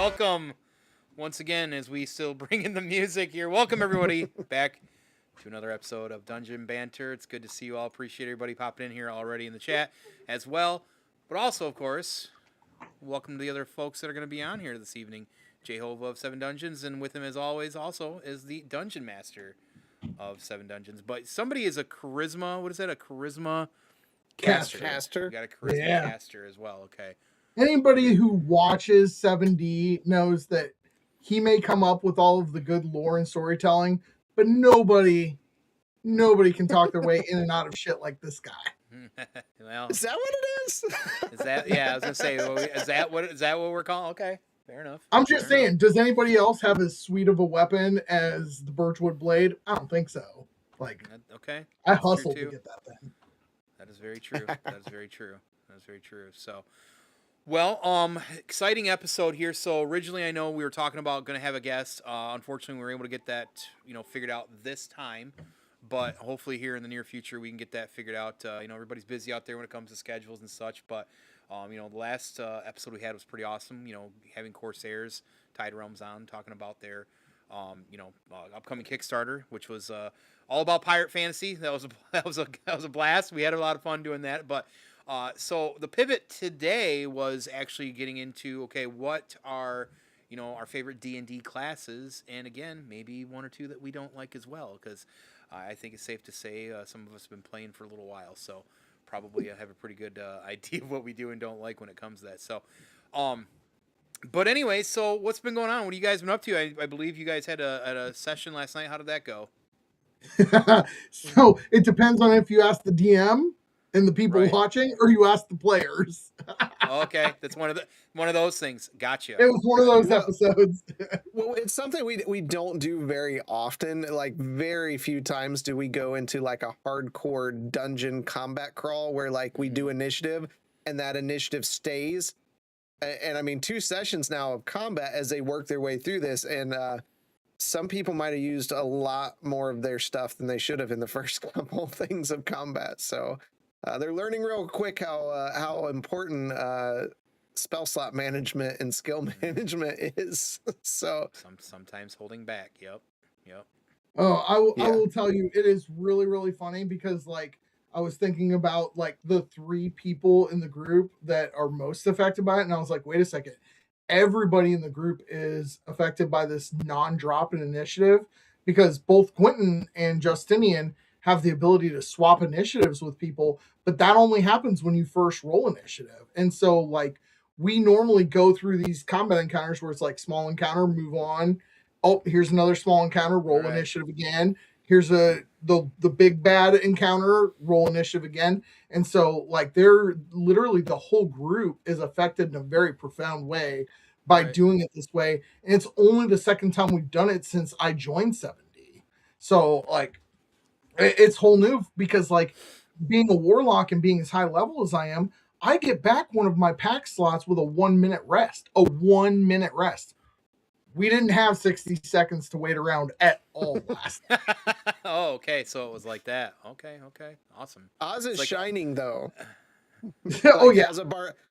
welcome once again as we still bring in the music here. Welcome everybody back to another episode of Dungeon Banter. It's good to see you all. Appreciate everybody popping in here already in the chat as well. But also, of course, welcome to the other folks that are going to be on here this evening. Jay Hova of 7 Dungeons, and with him as always also is the Dungeon Master of 7 Dungeons. But somebody is a charisma, what is that? A charisma caster. You got a charisma caster as well, okay. Anybody who watches 7D knows that he may come up with all of the good lore and storytelling, but nobody can talk their way in and out of shit like this guy. Well, is that what it is? Is that? Yeah, I was gonna say, is that what we're calling? Okay, fair enough. I'm just saying, does anybody else have as sweet of a weapon as the Birchwood Blade? I don't think so. Like, okay, I hustled to get that thing. That is very true. That is very true. That is very true. So. Well, exciting episode here. So originally, I know we were talking about going to have a guest. Unfortunately, we were able to get that, figured out this time. But hopefully, here in the near future, we can get that figured out. Everybody's busy out there when it comes to schedules and such. But the last episode we had was pretty awesome. Having Corsairs, Tide Realms on, talking about their, upcoming Kickstarter, which was all about pirate fantasy. That was a blast. We had a lot of fun doing that. But so the pivot today was actually getting into, okay, what are, our favorite D&D classes, and again, maybe one or two that we don't like as well, because I think it's safe to say some of us have been playing for a little while, so probably have a pretty good idea of what we do and don't like when it comes to that. So, but anyway, so what's been going on? What have you guys been up to? I believe you guys had a session last night. How did that go? So it depends on if you ask the DM and the people watching, or you ask the players. Okay, that's one of those things. Gotcha. It was one of those episodes. Well, it's something we don't do very often. Like, very few times do we go into like a hardcore dungeon combat crawl where like we do initiative and that initiative stays. And I mean, 2 sessions now of combat as they work their way through this, and some people might have used a lot more of their stuff than they should have in the first couple things of combat. So. They're learning real quick how important spell slot management and skill management is. So sometimes holding back. Yep. Oh, I will tell you, it is really, really funny because like I was thinking about like the 3 people in the group that are most affected by it, and I was like, wait a second, everybody in the group is affected by this non-drop in initiative because both Quentin and Justinian have the ability to swap initiatives with people, but that only happens when you first roll initiative. And so like we normally go through these combat encounters where it's like small encounter, move on. Oh, here's another small encounter, roll initiative again. Here's the big bad encounter, roll initiative again. And so like they're literally, the whole group is affected in a very profound way by doing it this way. And it's only the second time we've done it since I joined 7D. So like, it's whole new because like being a warlock and being as high level as I am, I get back one of my pack slots with a 1-minute rest. A 1-minute rest. We didn't have 60 seconds to wait around at all last. Oh, okay. So it was like that. Okay. Awesome. Oz is like, shining though. Oh yeah.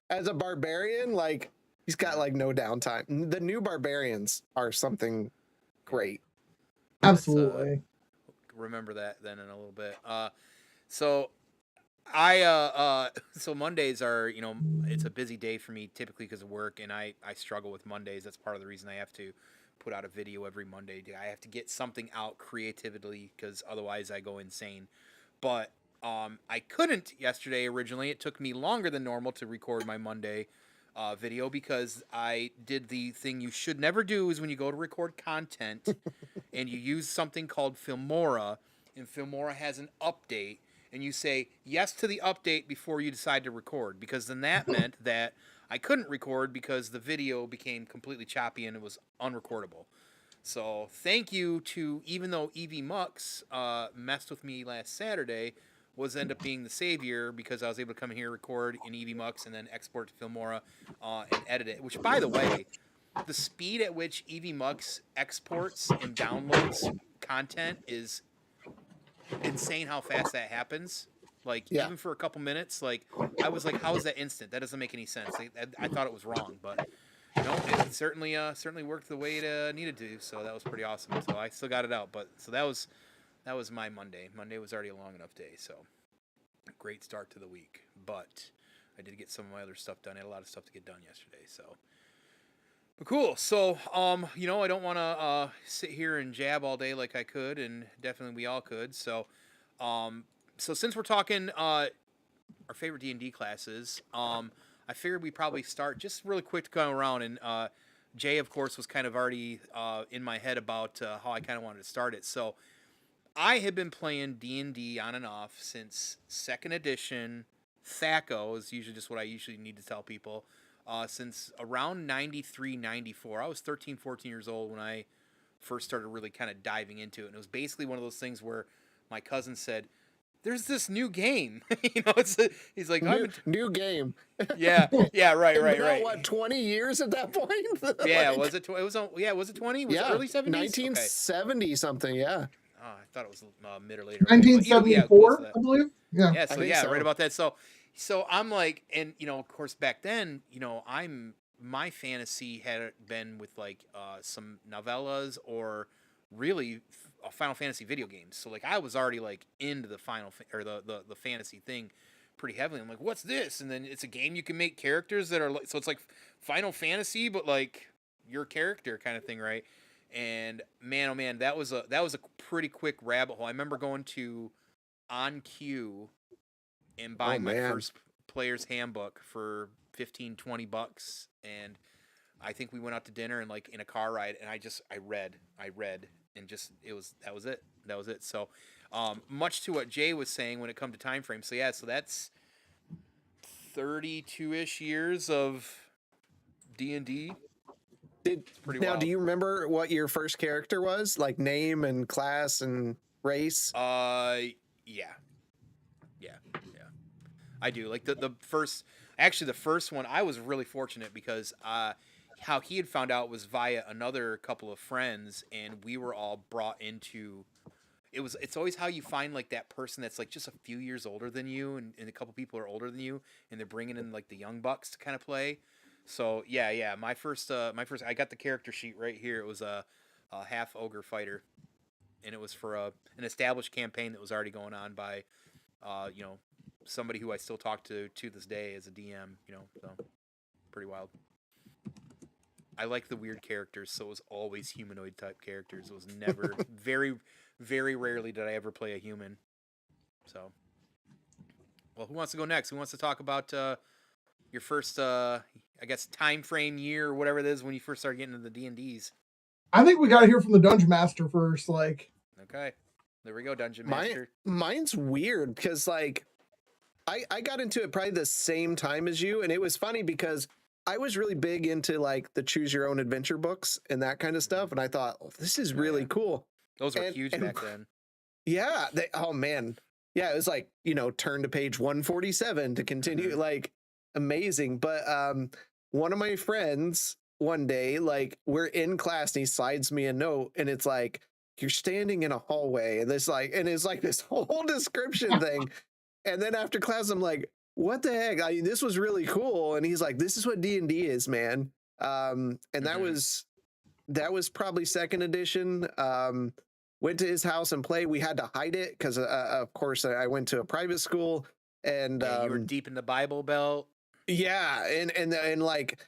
As a barbarian, like he's got like no downtime. The new barbarians are something great. Absolutely. Remember that then in a little bit. So I so Mondays are, it's a busy day for me typically because of work, and I struggle with Mondays. That's part of the reason I have to put out a video every Monday. I have to get something out creatively because otherwise I go insane. But I couldn't yesterday originally. It took me longer than normal to record my Monday video because I did the thing you should never do is when you go to record content and you use something called Filmora, and Filmora has an update, and you say yes to the update before you decide to record, because then that meant that I couldn't record because the video became completely choppy and it was unrecordable. So thank you to, even though Evie Mux messed with me last Saturday, was end up being the savior because I was able to come in here, record in Evie Mux, and then export to Filmora and edit it. Which, by the way, the speed at which Evie Mux exports and downloads content is insane. How fast that happens. Like even for a couple minutes, like I was like, "How is that instant? That doesn't make any sense." I thought it was wrong, but no, it certainly worked the way it needed to. So that was pretty awesome. So I still got it out, but so that was my Monday. Monday was already a long enough day, so great start to the week. But I did get some of my other stuff done. I had a lot of stuff to get done yesterday, so. But cool. So, I don't want to sit here and jab all day like I could, and definitely we all could. So, so since we're talking our favorite D&D classes, I figured we probably start just really quick to go around. And Jay, of course, was kind of already in my head about how I kind of wanted to start it. So, I had been playing D&D on and off since 2nd edition. THACO is usually just what I usually need to tell people. Since around 93, 94. I was 13, 14 years old when I first started really kind of diving into it. And it was basically one of those things where my cousin said, there's this new game. He's like, new game. Yeah, right. What, 20 years at that point? Yeah, was it? Was it 20? Was it early 70s? 1970 something. Yeah. Oh, I thought it was mid or later. 1974, I believe. Yeah. Yeah. So right about that. So I'm like, and of course back then, my fantasy had been with like some novellas or really Final Fantasy video games. So like I was already like into the the fantasy thing pretty heavily. I'm like, what's this? And then it's a game you can make characters that are like, so it's like Final Fantasy, but like your character kind of thing, right? And man, oh man, that was a pretty quick rabbit hole. I remember going to On Q and buying my first player's handbook for $15-20, and I think we went out to dinner and like in a car ride, and I read and just that was it. So much to what Jay was saying when it come to time frame. So that's 32-ish years of D&D. Now, do you remember what your first character was? Like name and class and race? Yeah. I do. Like the first one, I was really fortunate because how he had found out was via another couple of friends, and we were all brought into it's always how you find like that person that's like just a few years older than you, and a couple people are older than you, and they're bringing in like the young bucks to kind of play. So yeah, my first I got the character sheet right here. It was a half ogre fighter, and it was for an established campaign that was already going on by somebody who I still talk to this day as a DM. So pretty wild. I like the weird characters, so it was always humanoid type characters. It was never very, very rarely did I ever play a human. So, well, who wants to go next? Who wants to talk about your first, I guess, time frame year or whatever it is when you first started getting into the D&Ds? I think we got to hear from the Dungeon Master first. Like, okay, there we go, Dungeon Master. Mine's weird because like I got into it probably the same time as you, and it was funny because I was really big into like the choose your own adventure books and that kind of stuff, and I thought, this is really cool. Those were huge back then. Yeah. Oh man. Yeah. It was like, turn to page 147 to continue. Like amazing. But one of my friends one day, like we're in class and he slides me a note, and it's like, you're standing in a hallway, and it's like this whole description thing. And then after class, I'm like, what the heck? This was really cool. And he's like, this is what D&D is, man. And that was probably 2nd edition. Went to his house and played. We had to hide it because, of course, I went to a private school, and you were deep in the Bible Belt. Yeah, and like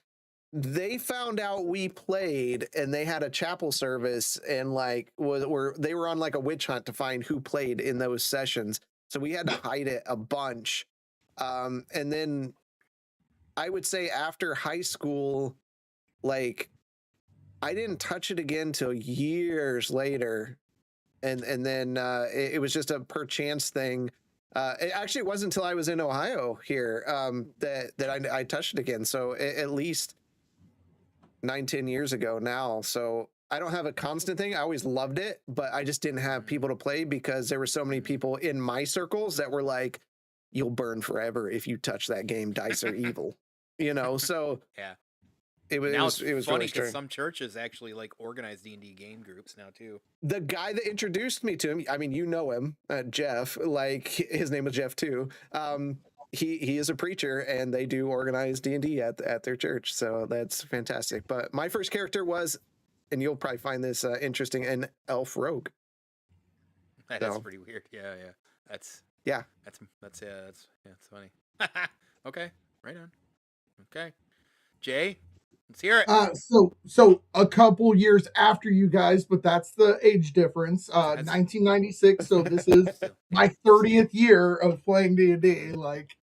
they found out we played, and they had a chapel service, and like they were on like a witch hunt to find who played in those sessions. So we had to hide it a bunch. And then I would say after high school, like I didn't touch it again till years later. And then it was just a per chance thing. It wasn't until I was in Ohio here that I touched it again. So at least 9-10 years ago now. So I don't have a constant thing. I always loved it, but I just didn't have people to play because there were so many people in my circles that were like, you'll burn forever if you touch that game. Dice are evil, so yeah. It was funny really because some churches actually like organize D&D game groups now too. The guy that introduced me to him, I mean, him, Jeff, like his name was Jeff too. he is a preacher, and they do organize D&D at their church, so that's fantastic. But my first character was, and you'll probably find this interesting, an elf rogue. That's pretty weird. Yeah. That's funny. Okay, right on. Okay, Jay, let's hear it. So a couple years after you guys, but that's the age difference. 1996. So this is my 30th year of playing D&D. Like,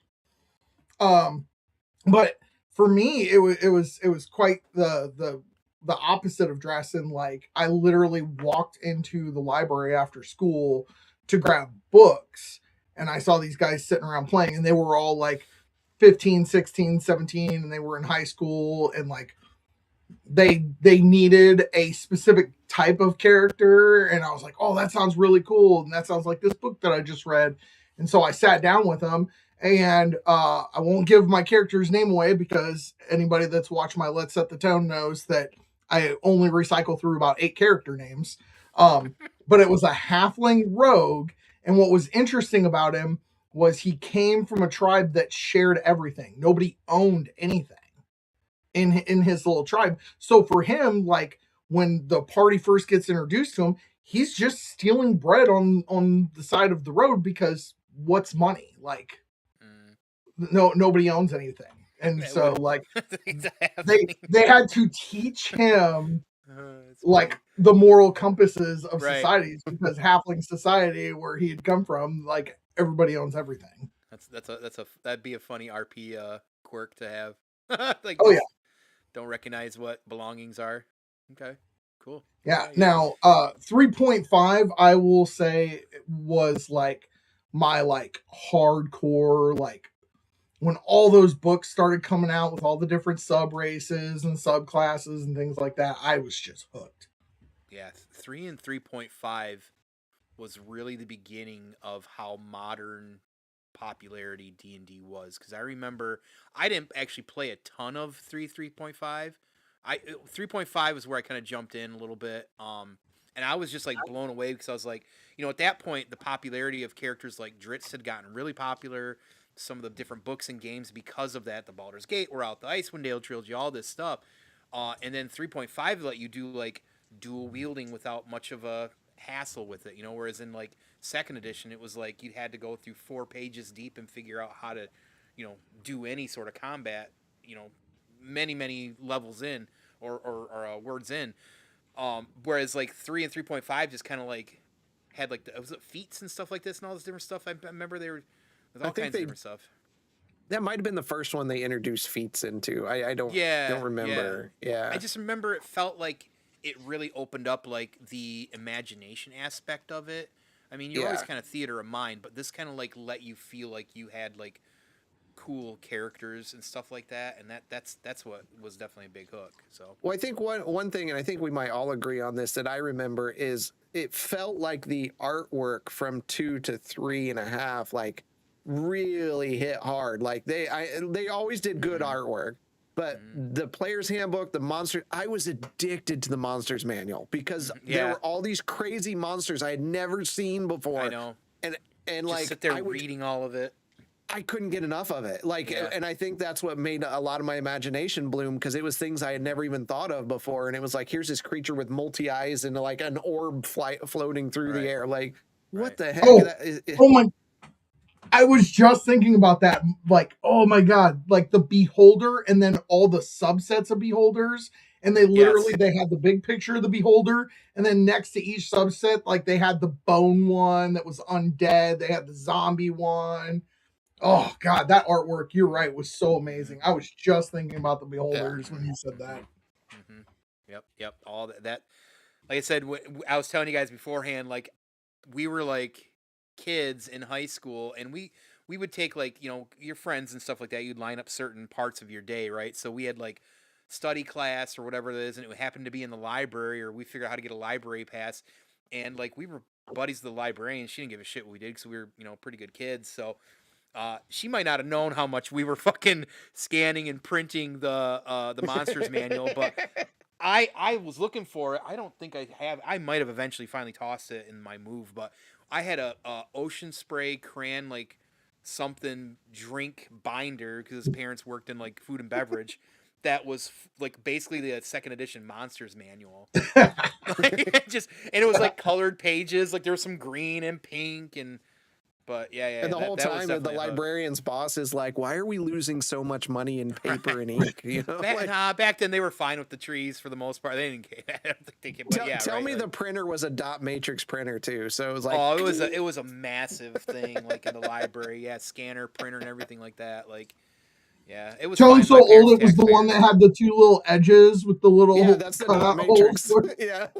but for me, it was quite the opposite of Dresden. Like, I literally walked into the library after school to grab books, and I saw these guys sitting around playing, and they were all like 15, 16, 17, and they were in high school, and like they needed a specific type of character, and I was like, oh, that sounds really cool, and that sounds like this book that I just read. And so I sat down with them, and I won't give my character's name away because anybody that's watched my Let's Set the Tone knows that I only recycle through about 8 character names. But it was a halfling rogue, and what was interesting about him was he came from a tribe that shared everything. Nobody owned anything in his little tribe. So for him, like, when the party first gets introduced to him, he's just stealing bread on the side of the road, because what's money? Like, nobody owns anything. And so like they had to teach him like the moral compasses of societies, because halfling society where he had come from, like, everybody owns everything. That'd be a funny RP quirk to have. Like, don't recognize what belongings are. Okay, cool. Yeah. Now, 3.5, I will say, was like my like hardcore, like, when all those books started coming out with all the different sub races and subclasses and things like that, I was just hooked. Yeah, 3 and 3.5 was really the beginning of how modern popularity D&D was, because I remember I didn't actually play a ton of 3.5. 3.5 was where I kind of jumped in a little bit, and I was just like blown away, because I was like, at that point the popularity of characters like Dritz had gotten really popular. Some of the different books and games because of that, the Baldur's Gate were out, the Icewind Dale trilogy, all this stuff, and then 3.5 let you do like dual wielding without much of a hassle with it, whereas in like second edition it was like you had to go through 4 pages deep and figure out how to do any sort of combat, many levels in or words in, whereas like 3 and 3.5 just kind of like had like was it feats and stuff like this and all this different stuff. I remember they were with all kinds of different stuff. That might have been the first one they introduced feats into. I don't remember. Yeah. I just remember it felt like it really opened up like the imagination aspect of it. I mean, you're always kind of theater of mind, but this kind of like let you feel like you had like cool characters and stuff like that, and that's what was definitely a big hook. So, well, I think one thing, and I think we might all agree on this, that I remember is it felt like the artwork from 2 to 3.5 like really hit hard. Like they always did good artwork, but the player's handbook, the monster, I was addicted to the monsters manual, because there were all these crazy monsters I had never seen before. I know, and just like sit there reading all of it. I couldn't get enough of it. Like, and I think that's what made a lot of my imagination bloom, because it was things I had never even thought of before. And it was like, here's this creature with multi eyes and like an orb floating through the air. Like, what the heck? Oh my! I was just thinking about that. Like, oh my god! Like the Beholder, and then all the subsets of Beholders, and they literally they had the big picture of the Beholder, and then next to each subset, like they had the bone one that was undead. They had the zombie one. Oh god, that artwork, you're right, was so amazing. I was just thinking about the Beholders when you said that. Yep. All that. Like I said, I was telling you guys beforehand, like we were like kids in high school, and we would take like your friends and stuff like that. You'd line up certain parts of your day, right? So we had like study class or whatever it is, and it happened to be in the library, or we figured out how to get a library pass, and like we were buddies of the librarian. She didn't give a shit what we did, because we were pretty good kids. So she might not have known how much we were fucking scanning and printing the monsters manual, but I was looking for it. I don't think I have. I might have eventually finally tossed it in my move, but I had a Ocean Spray crayon like something drink binder because his parents worked in like food and beverage. That was like basically the second edition Monsters manual. Like, and it was like colored pages. Like there was some green and pink but yeah. And the whole time, the librarian's boss is like, "Why are we losing so much money in paper and ink?" You know, back then they were fine with the trees for the most part. They didn't care. I don't think they cared. Tell me the printer was a dot matrix printer too. So it was like, it was a massive thing, like in the library. Yeah, scanner, printer, and everything like that. Like, yeah, it was. John's so old. It was the one that had the two little edges with the little. That's the dot matrix.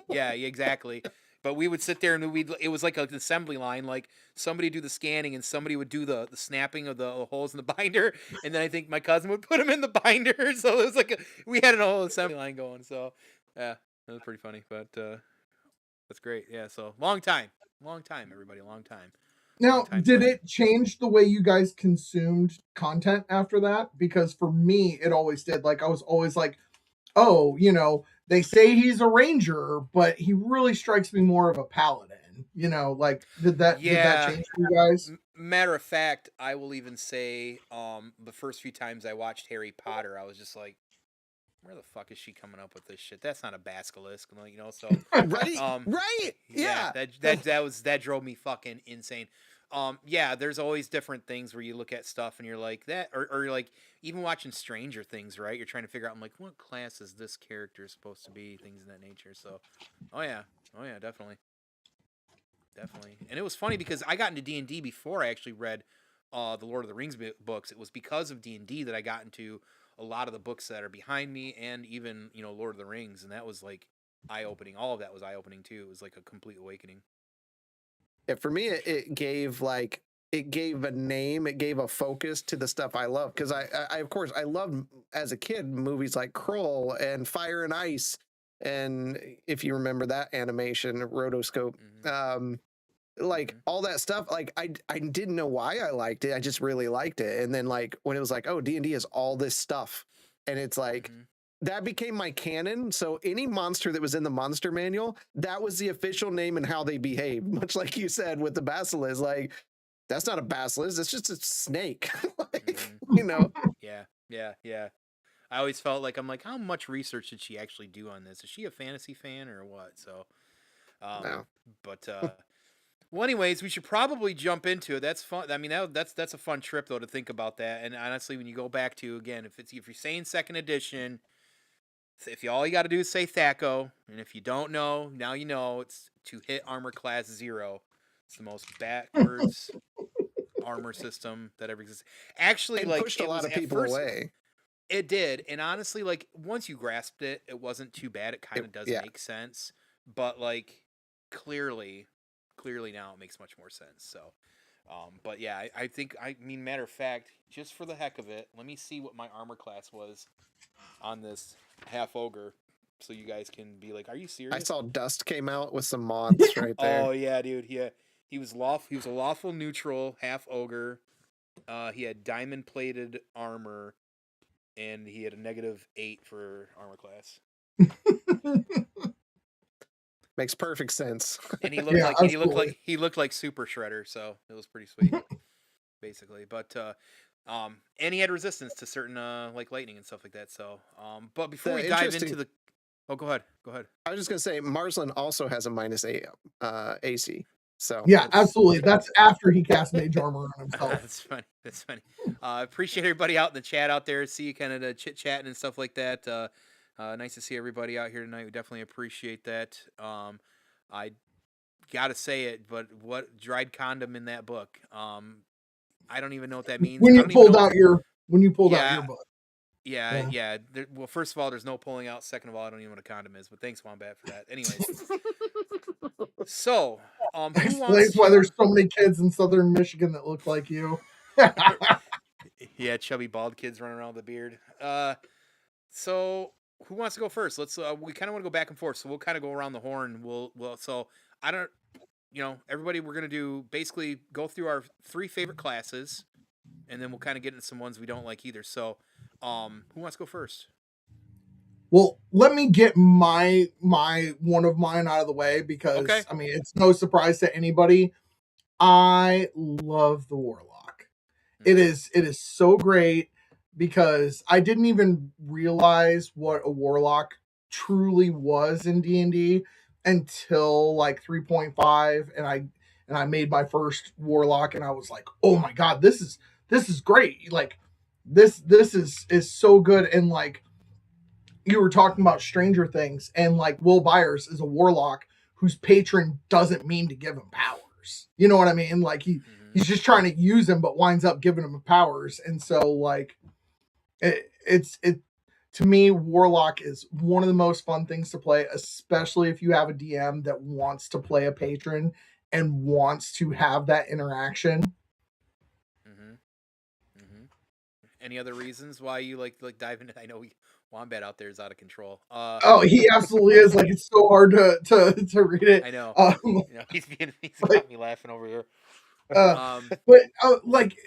Yeah, exactly. But we would sit there and it was like an assembly line. Like somebody would do the scanning and somebody would do the snapping of the holes in the binder. And then I think my cousin would put them in the binder. So it was like we had a whole assembly line going. So yeah, that was pretty funny. But that's great. Yeah. So long time, everybody, long time. Now, did it change the way you guys consumed content after that? Because for me, it always did. Like I was always like, oh, you know, they say he's a ranger, but he really strikes me more of a paladin. You know, like did that change for you guys? Matter of fact, I will even say the first few times I watched Harry Potter, I was just like, where the fuck is she coming up with this shit? That's not a basilisk, you know. So right, yeah. That drove me fucking insane. Yeah, there's always different things where you look at stuff and you're like that, or you're like even watching Stranger Things, right? You're trying to figure out, I'm like, what class is this character supposed to be? Things of that nature. So, oh yeah, definitely. And it was funny because I got into D&D before I actually read the Lord of the Rings books. It was because of D&D that I got into a lot of the books that are behind me, and even Lord of the Rings, and that was like eye-opening. All of that was eye-opening too. It was like a complete awakening. Yeah, for me, it gave a name, it gave a focus to the stuff I love. Because I of course, I loved as a kid movies like Krull and Fire and Ice, and if you remember that animation, Rotoscope, all that stuff. Like I didn't know why I liked it. I just really liked it. And then like when it was like, oh, D&D is all this stuff, and it's like. That became my canon. So any monster that was in the monster manual, that was the official name and how they behave. Much like you said with the basilisk, like that's not a basilisk, it's just a snake. You know? Yeah. I always felt like, I'm like, how much research did she actually do on this? Is she a fantasy fan or what? So, no. But well, anyways, we should probably jump into it. That's fun. I mean, that's a fun trip though to think about that. And honestly, when you go back to again, if you're saying second edition. If all you got to do is say Thaco, and if you don't know, now you know, it's to hit armor class 0. It's the most backwards armor system that ever exists. Actually, it pushed a lot of people away. It did, and honestly, like once you grasped it, it wasn't too bad. It kind of does make sense, but like clearly now it makes much more sense. So, but yeah, I think matter of fact, just for the heck of it, let me see what my armor class was on this half ogre, so you guys can be like, are you serious? I saw Dust came out with some mods right there. Oh yeah, dude. He was a lawful neutral half ogre. He had diamond plated armor, and he had a -8 for armor class. Makes perfect sense. And he looked like Super Shredder, so it was pretty sweet, basically. But and he had resistance to certain like lightning and stuff like that. So but before we dive into the go ahead. I was just gonna say Marsland also has a -8 AC. So yeah, absolutely. That's after he cast mage armor on himself. That's funny. Appreciate everybody out in the chat out there. See you kind of chit chatting and stuff like that. Nice to see everybody out here tonight. We definitely appreciate that. I gotta say it, but what dried condom in that book? I don't even know what that means. When you pulled out your book. Yeah. Well, first of all, there's no pulling out. Second of all, I don't even know what a condom is. But thanks, Wombat, for that. Anyways, so explains why there's so many kids in Southern Michigan that look like you. Yeah, chubby bald kids running around with a beard. So who wants to go first? Let's. We kind of want to go back and forth, so we'll kind of go around the horn. So I don't. Everybody, we're gonna do basically go through our 3 favorite classes, and then we'll kind of get into some ones we don't like either. So, who wants to go first? Well, let me get my one of mine out of the way because I mean it's no surprise to anybody. I love the Warlock. It is so great because I didn't even realize what a warlock truly was in D&D until like 3.5, and I made my first warlock, and I was like, "Oh my god, this is great." Like this is so good. And like you were talking about Stranger Things, and like Will Byers is a warlock whose patron doesn't mean to give him powers. You know what I mean? Like he's just trying to use him, but winds up giving him powers. And so like it's to me, warlock is one of the most fun things to play, especially if you have a DM that wants to play a patron and wants to have that interaction. Any other reasons why you like dive into? I know Wombat out there is out of control. Oh, he absolutely is. Like it's so hard to read it. I know. He's but, got me laughing over here. But like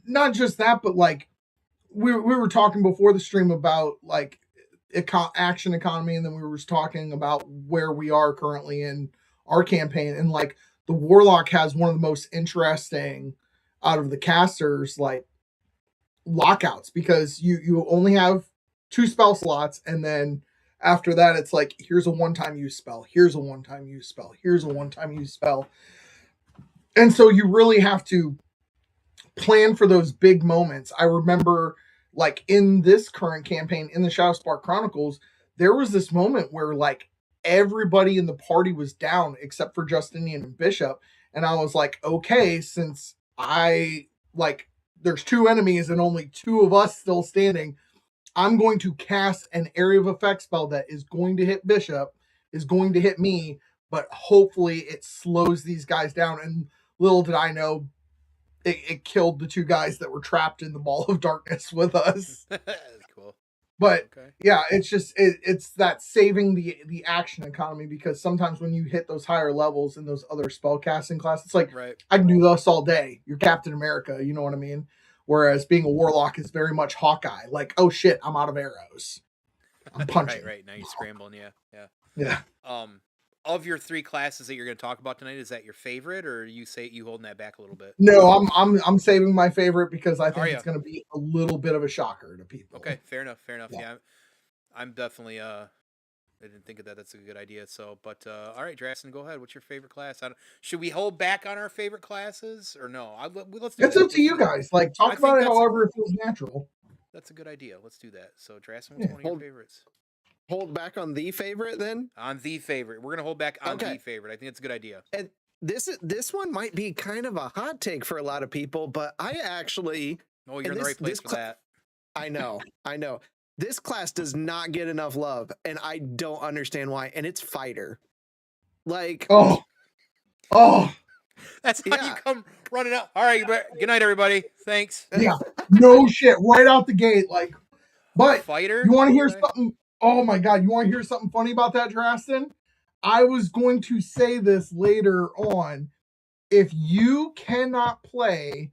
not just that, but like we were talking before the stream about like action economy, and then we were talking about where we are currently in our campaign, and like the warlock has one of the most interesting out of the casters like lockouts, because you only have 2 spell slots, and then after that it's like here's a one-time use spell, here's a one-time use spell, here's a one-time use spell. And so you really have to plan for those big moments. I remember like in this current campaign in the Shadowspark Chronicles, there was this moment where like everybody in the party was down except for Justinian and Bishop, and I was like, okay, since I like there's 2 enemies and only 2 of us still standing, I'm going to cast an area of effect spell that is going to hit Bishop, is going to hit me, but hopefully it slows these guys down. And little did I know, it killed the 2 guys that were trapped in the ball of darkness with us. That's cool. But yeah, it's just it's that saving the action economy, because sometimes when you hit those higher levels in those other spell casting classes, it's like I can do this all day. You're Captain America, you know what I mean? Whereas being a warlock is very much Hawkeye. Like, oh shit, I'm out of arrows. I'm punching. Right. Now you're scrambling. Yeah. Of your 3 classes that you're going to talk about tonight, is that your favorite, or you holding that back a little bit? No, I'm saving my favorite because I think it's going to be a little bit of a shocker to people. Okay, fair enough. Yeah, I'm definitely I didn't think of that. That's a good idea. So, but all right, Drastin, go ahead. What's your favorite class? Should we hold back on our favorite classes or no? Let's do it's up to you guys. Like, talk about it however it feels natural. That's a good idea. Let's do that. So, Drastin, what's one of your favorites? Hold back on the favorite then? On the favorite. We're going to hold back on the favorite. I think it's a good idea. And this one might be kind of a hot take for a lot of people, but I actually... Oh, you're in the right place for that. I know. This class does not get enough love, and I don't understand why, and it's Fighter. Like... Oh! That's how you come running up. All right, good night, everybody. Thanks. Yeah, no shit, right out the gate. Like, but Fighter? You want to hear something... Oh my god, you want to hear something funny about that, Drastin? I was going to say this later on. If you cannot play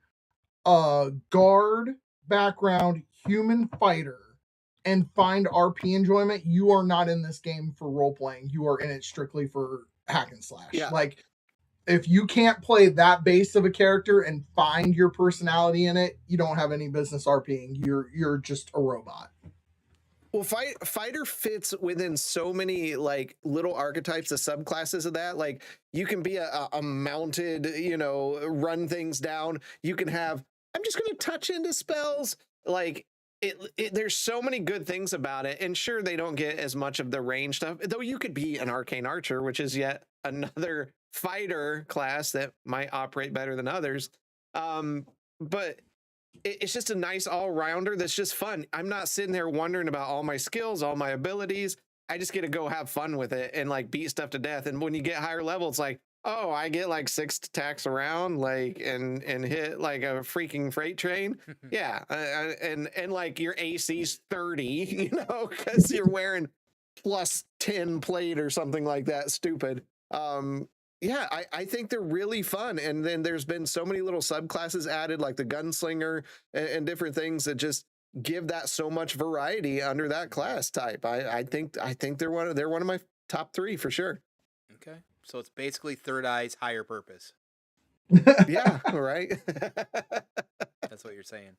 a guard background human fighter and find RP enjoyment, you are not in this game for role playing. You are in it strictly for hack and slash. Yeah. Like, if you can't play that base of a character and find your personality in it, you don't have any business RPing. You're just a robot. Well, Fighter fits within so many like little archetypes of subclasses of that. Like you can be a mounted, run things down. You can have, I'm just going to touch into spells. Like there's so many good things about it. And sure, they don't get as much of the range stuff, though you could be an arcane archer, which is yet another fighter class that might operate better than others. But it's just a nice all-rounder that's just fun. I'm not sitting there wondering about all my skills, all my abilities. I just get to go have fun with it and like beat stuff to death. And when you get higher level, it's like, oh, I get like 6 attacks around, like and hit like a freaking freight train. Yeah, and like your AC's 30, because you're wearing plus 10 plate or something like that. Stupid. Yeah, I think they're really fun. And then there's been so many little subclasses added, like the gunslinger and different things that just give that so much variety under that class type. I think they're one of my top 3 for sure. Okay. So it's basically Third Eye's higher purpose. Yeah, right. That's what you're saying.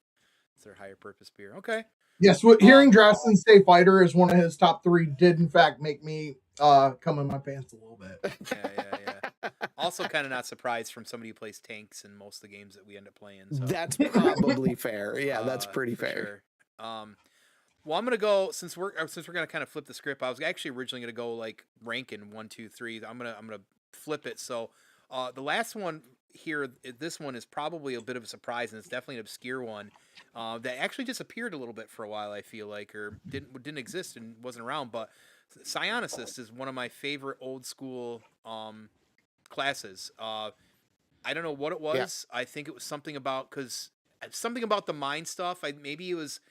It's their higher purpose beer. Okay. Yes, hearing Drastin say fighter as one of his top 3 did in fact make me come in my pants a little bit. Yeah. Also, kind of not surprised from somebody who plays tanks in most of the games that we end up playing. So. That's probably fair. Yeah, that's pretty fair. Sure. Well, I'm gonna go since we're gonna kind of flip the script. I was actually originally gonna go like ranking 1, 2, 3. I'm gonna flip it. So, the last one here, this one is probably a bit of a surprise, and it's definitely an obscure one that actually disappeared a little bit for a while. I feel like, or didn't exist and wasn't around. But Psionicist is one of my favorite old school classes. I don't know what it was. Yeah. I think it was something about the mind stuff. Maybe it was.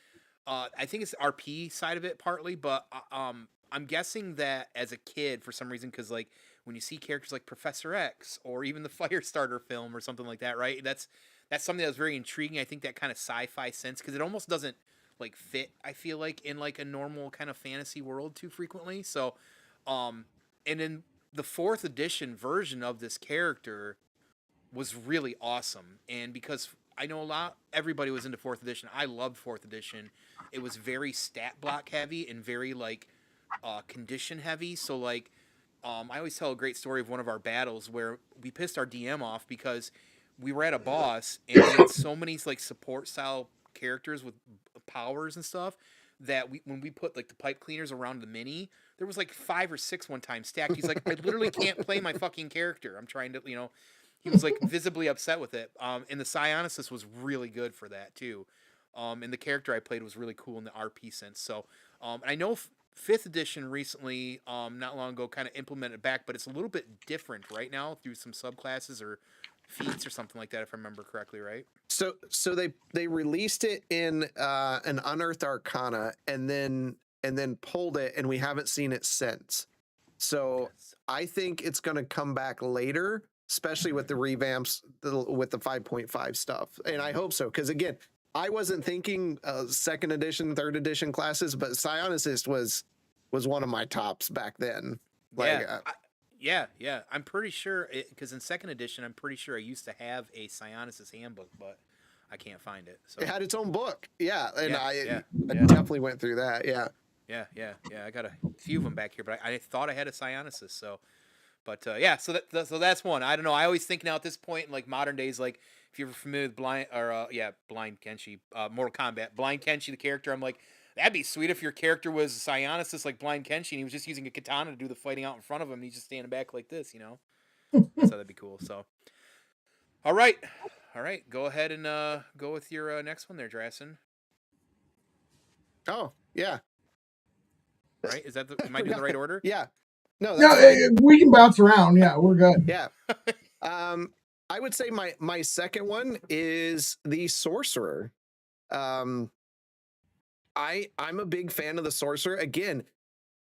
I think it's the RP side of it partly, but I'm guessing that as a kid, for some reason, because like when you see characters like Professor X or even the Firestarter film or something like that, right? That's something that was very intriguing. I think that kind of sci-fi sense, because it almost doesn't like fit, I feel like, in like a normal kind of fantasy world too frequently. So, and then the 4th edition version of this character was really awesome, and because I know everybody was into 4th edition. I loved 4th edition. It was very stat block heavy and very like condition heavy. So like I always tell a great story of one of our battles where we pissed our DM off because we were at a boss and we had so many like support style characters with powers and stuff that when we put like the pipe cleaners around the mini, there was like 5 or 6 one time stacked. He's like, I literally can't play my fucking character. I'm trying to, he was like visibly upset with it. And the Psionicist was really good for that too. And the character I played was really cool in the RP sense. So, I know 5th edition recently, not long ago, kind of implemented back, but it's a little bit different right now through some subclasses or feats or something like that, if I remember correctly, right? So they released it in an Unearthed Arcana and then pulled it, and we haven't seen it since. So yes. I think it's going to come back later, especially with the revamps with the 5.5 stuff, and I hope so, because again, I wasn't thinking 2nd edition, 3rd edition classes, but Psionicist was one of my tops back then. Like, yeah. I'm pretty sure because in 2nd edition, I'm pretty sure I used to have a Psionicist handbook, but I can't find it. So it had its own book. Yeah, and I definitely went through that. Yeah. I got a few of them back here, but I thought I had a Psionicist. So, but so that's one. I don't know. I always think now at this point in like modern days, like if you're familiar with Blind Kenshi, Mortal Kombat, Blind Kenshi, the character, I'm like, that'd be sweet if your character was a Psionicist like Blind Kenshi and he was just using a katana to do the fighting out in front of him and he's just standing back like this, So that'd be cool. So, all right. Go ahead and go with your next one there, Drassen. Oh, yeah. Right? Is that am I doing the right order? Yeah. No, we can bounce around. Yeah, we're good. Yeah. I would say my second one is the Sorcerer. I'm a big fan of the Sorcerer. Again,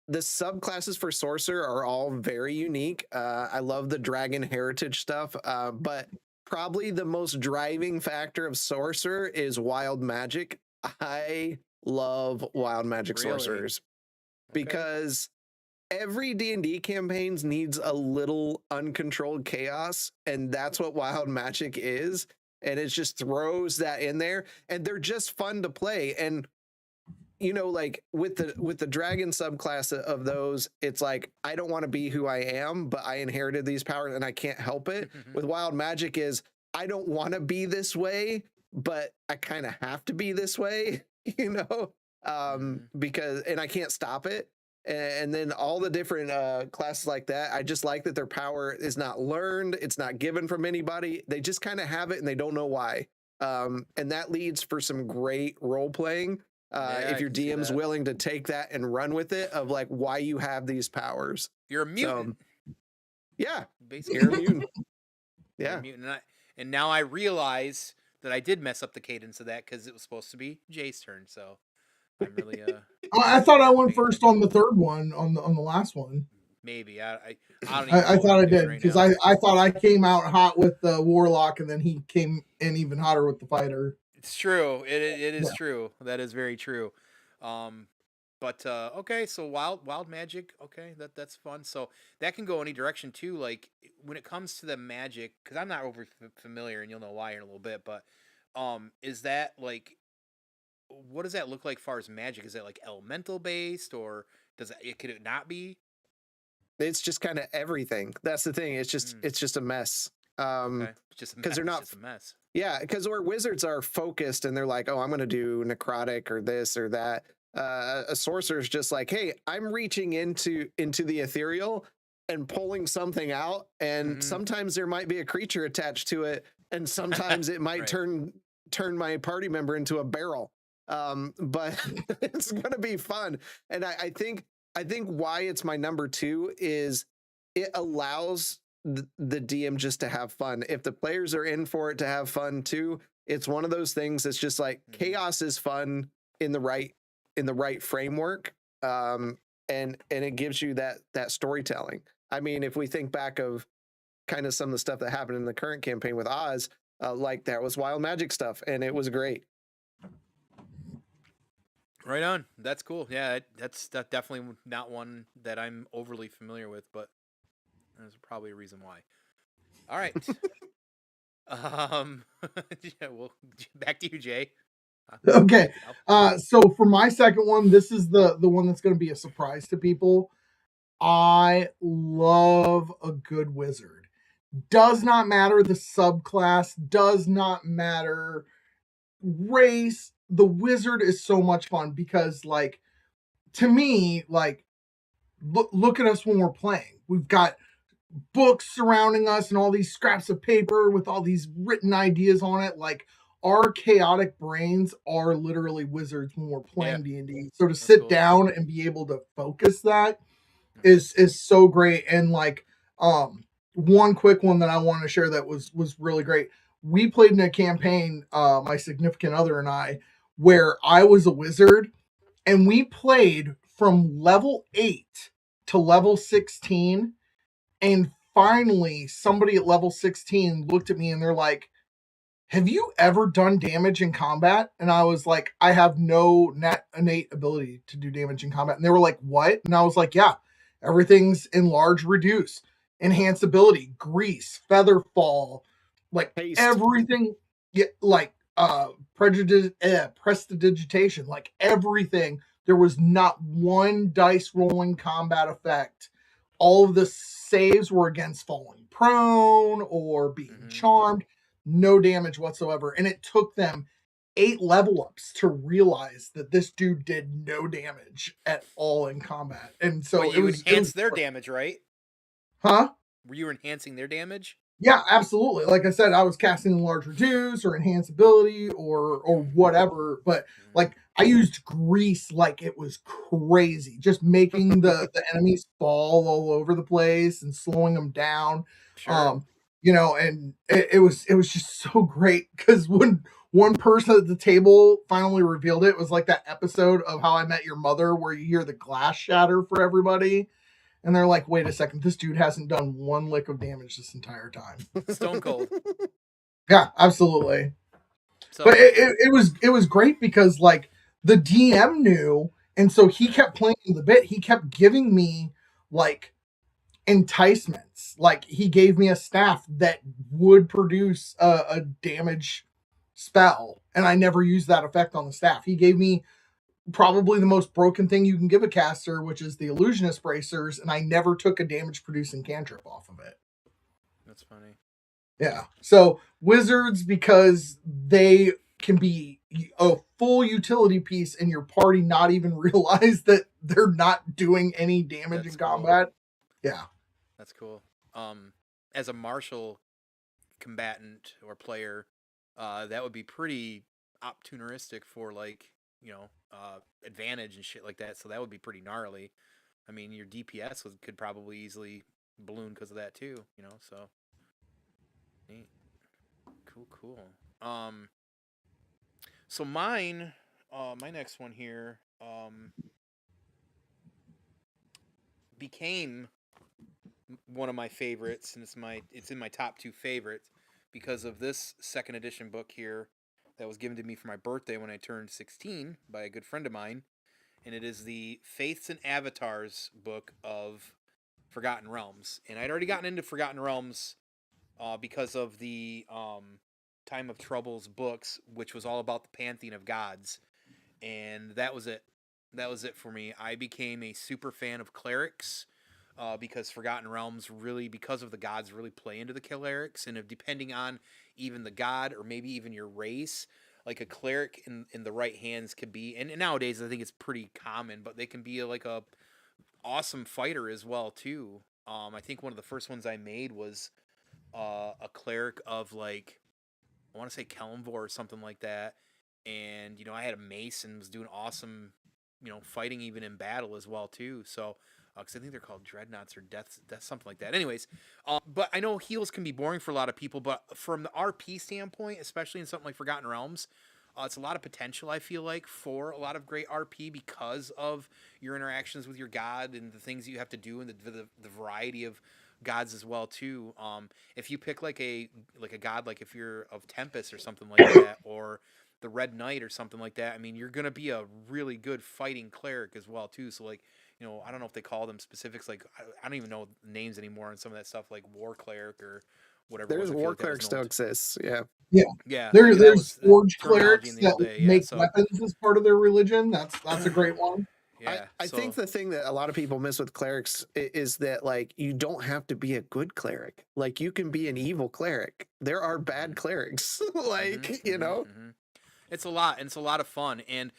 the subclasses for Sorcerer are all very unique. I love the Dragon Heritage stuff, but probably the most driving factor of Sorcerer is Wild Magic. I love Wild Magic Sorcerers because every D&D campaigns needs a little uncontrolled chaos, and that's what Wild Magic is. And it just throws that in there, and they're just fun to play. And like with the dragon subclass of those, it's like I don't want to be who I am, but I inherited these powers and I can't help it. With Wild Magic is I don't want to be this way, but I kind of have to be this way, because I can't stop it. And then all the different classes like that, I just like that their power is not learned. It's not given from anybody. They just kind of have it and they don't know why. And that leads for some great role playing. If your DM's willing to take that and run with it of like why you have these powers. You're a mutant. Yeah. Basically. You're a mutant. Yeah. You're a mutant. And now I realize that I did mess up the cadence of that because it was supposed to be Jay's turn. So I'm really I thought I went first on the third one on the last one. Maybe I thought I did because I thought I came out hot with the Warlock and then he came in even hotter with the Fighter. It's true. It is true. That is very true. But okay, so wild magic. Okay, that's fun. So that can go any direction too. Like when it comes to the magic, because I'm not over familiar, and you'll know why in a little bit. But is that like, what does that look like far as magic? Is that like elemental based, or could it not be? It's just kind of everything. That's the thing. It's just a mess. Okay, it's just a mess. Because they're not It's just a mess. Yeah, because where wizards are focused and they're like, oh, I'm going to do necrotic or this or that. A sorcerer's just like, hey, I'm reaching into the ethereal and pulling something out, and sometimes there might be a creature attached to it, and sometimes it might turn my party member into a barrel. But it's going to be fun, and I think why it's my number 2 is it allows the DM just to have fun. If the players are in for it to have fun too, it's one of those things that's just like chaos is fun in the right framework. And it gives you that storytelling. I mean, if we think back of kind of some of the stuff that happened in the current campaign with Oz, like that was wild magic stuff, and it was great. Right on. That's cool. Yeah, that's definitely not one that I'm overly familiar with, but there's probably a reason why. All right. Yeah, well, back to you, Jay. Okay. So for my second one, this is the one that's going to be a surprise to people. I love a good wizard. Does not matter the subclass, does not matter race. The wizard is so much fun because, like, to me, like, look at us when we're playing. We've got books surrounding us and all these scraps of paper with all these written ideas on it. Like, our chaotic brains are literally wizards when we're playing D&D. So to sit down and be able to focus that is so great. And like, one quick one that I want to share that was really great. We played in a campaign, my significant other and I, where I was a wizard, and we played from level 8 to level 16. And finally, somebody at level 16 looked at me and they're like, have you ever done damage in combat? And I was like, I have no innate ability to do damage in combat. And they were like, what? And I was like, yeah, everything's enlarge, reduce, enhance ability, grease, feather fall, like Haste. everything. Yeah, like prestidigitation, like everything. There was not one dice rolling combat effect. All of the saves were against falling prone or being charmed. No damage whatsoever. And it took them 8 level ups to realize that this dude did no damage at all in combat. And so but you enhanced their damage, right? Huh? Were you enhancing their damage? Yeah, absolutely. Like I said, I was casting enlarge, reduce or enhance ability or whatever. But like, I used grease like it was crazy, just making the enemies fall all over the place and slowing them down. Sure. You know, and it was just so great because when one person at the table finally revealed it was like that episode of How I Met Your Mother where you hear the glass shatter for everybody. And they're like, wait a second, this dude hasn't done one lick of damage this entire time. Stone cold. Yeah, absolutely. So, but it was great because like the DM knew, and so he kept playing the bit. He kept giving me like enticements. Like he gave me a staff that would produce a damage spell, and I never used that effect on the staff. He gave me probably the most broken thing you can give a caster, which is the illusionist bracers, and I never took a damage producing cantrip off of it. That's funny. Yeah. So wizards, because they can be a full utility piece in your party, not even realize that they're not doing any damage in combat. Yeah. That's cool. As a martial combatant or player, that would be pretty opportunistic for like, you know, advantage and shit like that. So that would be pretty gnarly. I mean, your DPS could probably easily balloon because of that too, you know. So neat. Cool. So mine, my next one here, became one of my favorites, and it's in my top 2 favorites because of this second edition book here that was given to me for my birthday when I turned 16 by a good friend of mine, and it is the Faiths and Avatars book of Forgotten Realms. And I'd already gotten into Forgotten Realms because of the Time of Troubles books, which was all about the pantheon of gods, and that was it. That was it for me. I became a super fan of clerics because Forgotten Realms really, because of the gods, really play into the clerics, and if depending on even the god or maybe even your race, like a cleric in the right hands could be, and nowadays I think it's pretty common, but they can be like a awesome fighter as well too. I think one of the first ones I made was a cleric of like I want to say Kelmvor or something like that, and I had a mace and was doing awesome, fighting even in battle as well too. So because I think they're called dreadnoughts or death, something like that. Anyways, but I know heals can be boring for a lot of people, but from the RP standpoint, especially in something like Forgotten Realms, it's a lot of potential, I feel like, for a lot of great RP because of your interactions with your god and the things you have to do and the variety of gods as well too. If you pick like a god, like if you're of Tempest or something like that, or the Red Knight or something like that, I mean, you're gonna be a really good fighting cleric as well too. So like, I don't know if they call them specifics. Like I don't even know names anymore on some of that stuff, like War Cleric or whatever. There's War like Cleric still exists. Yeah. Yeah. Yeah. There's forge terminology clerics in the old that day. make So weapons as part of their religion. That's a great one. yeah. I think the thing that a lot of people miss with clerics is that like you don't have to be a good cleric. Like you can be an evil cleric. There are bad clerics. Like, It's a lot, and it's a lot of fun. And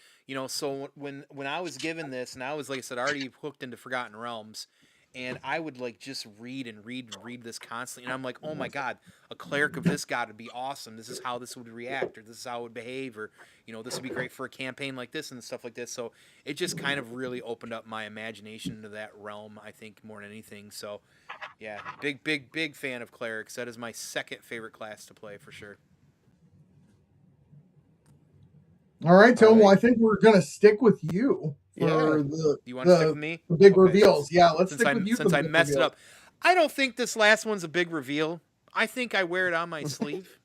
so when I was given this, and I was, like I said, already hooked into Forgotten Realms, and I would like just read and read and read this constantly, and I'm like, oh my god, a cleric of this god would be awesome. This is how this would react, or this is how it would behave, or this would be great for a campaign like this and stuff like this. So it just kind of really opened up my imagination into that realm, I think, more than anything. So yeah, big fan of clerics. That is my second favorite class to play for sure. All right, Tom. Well, I think we're gonna stick with you for Do you want to stick with me? The big reveals. Yeah, let's stick with you. Since I messed it up, I don't think this last one's a big reveal. I think I wear it on my sleeve.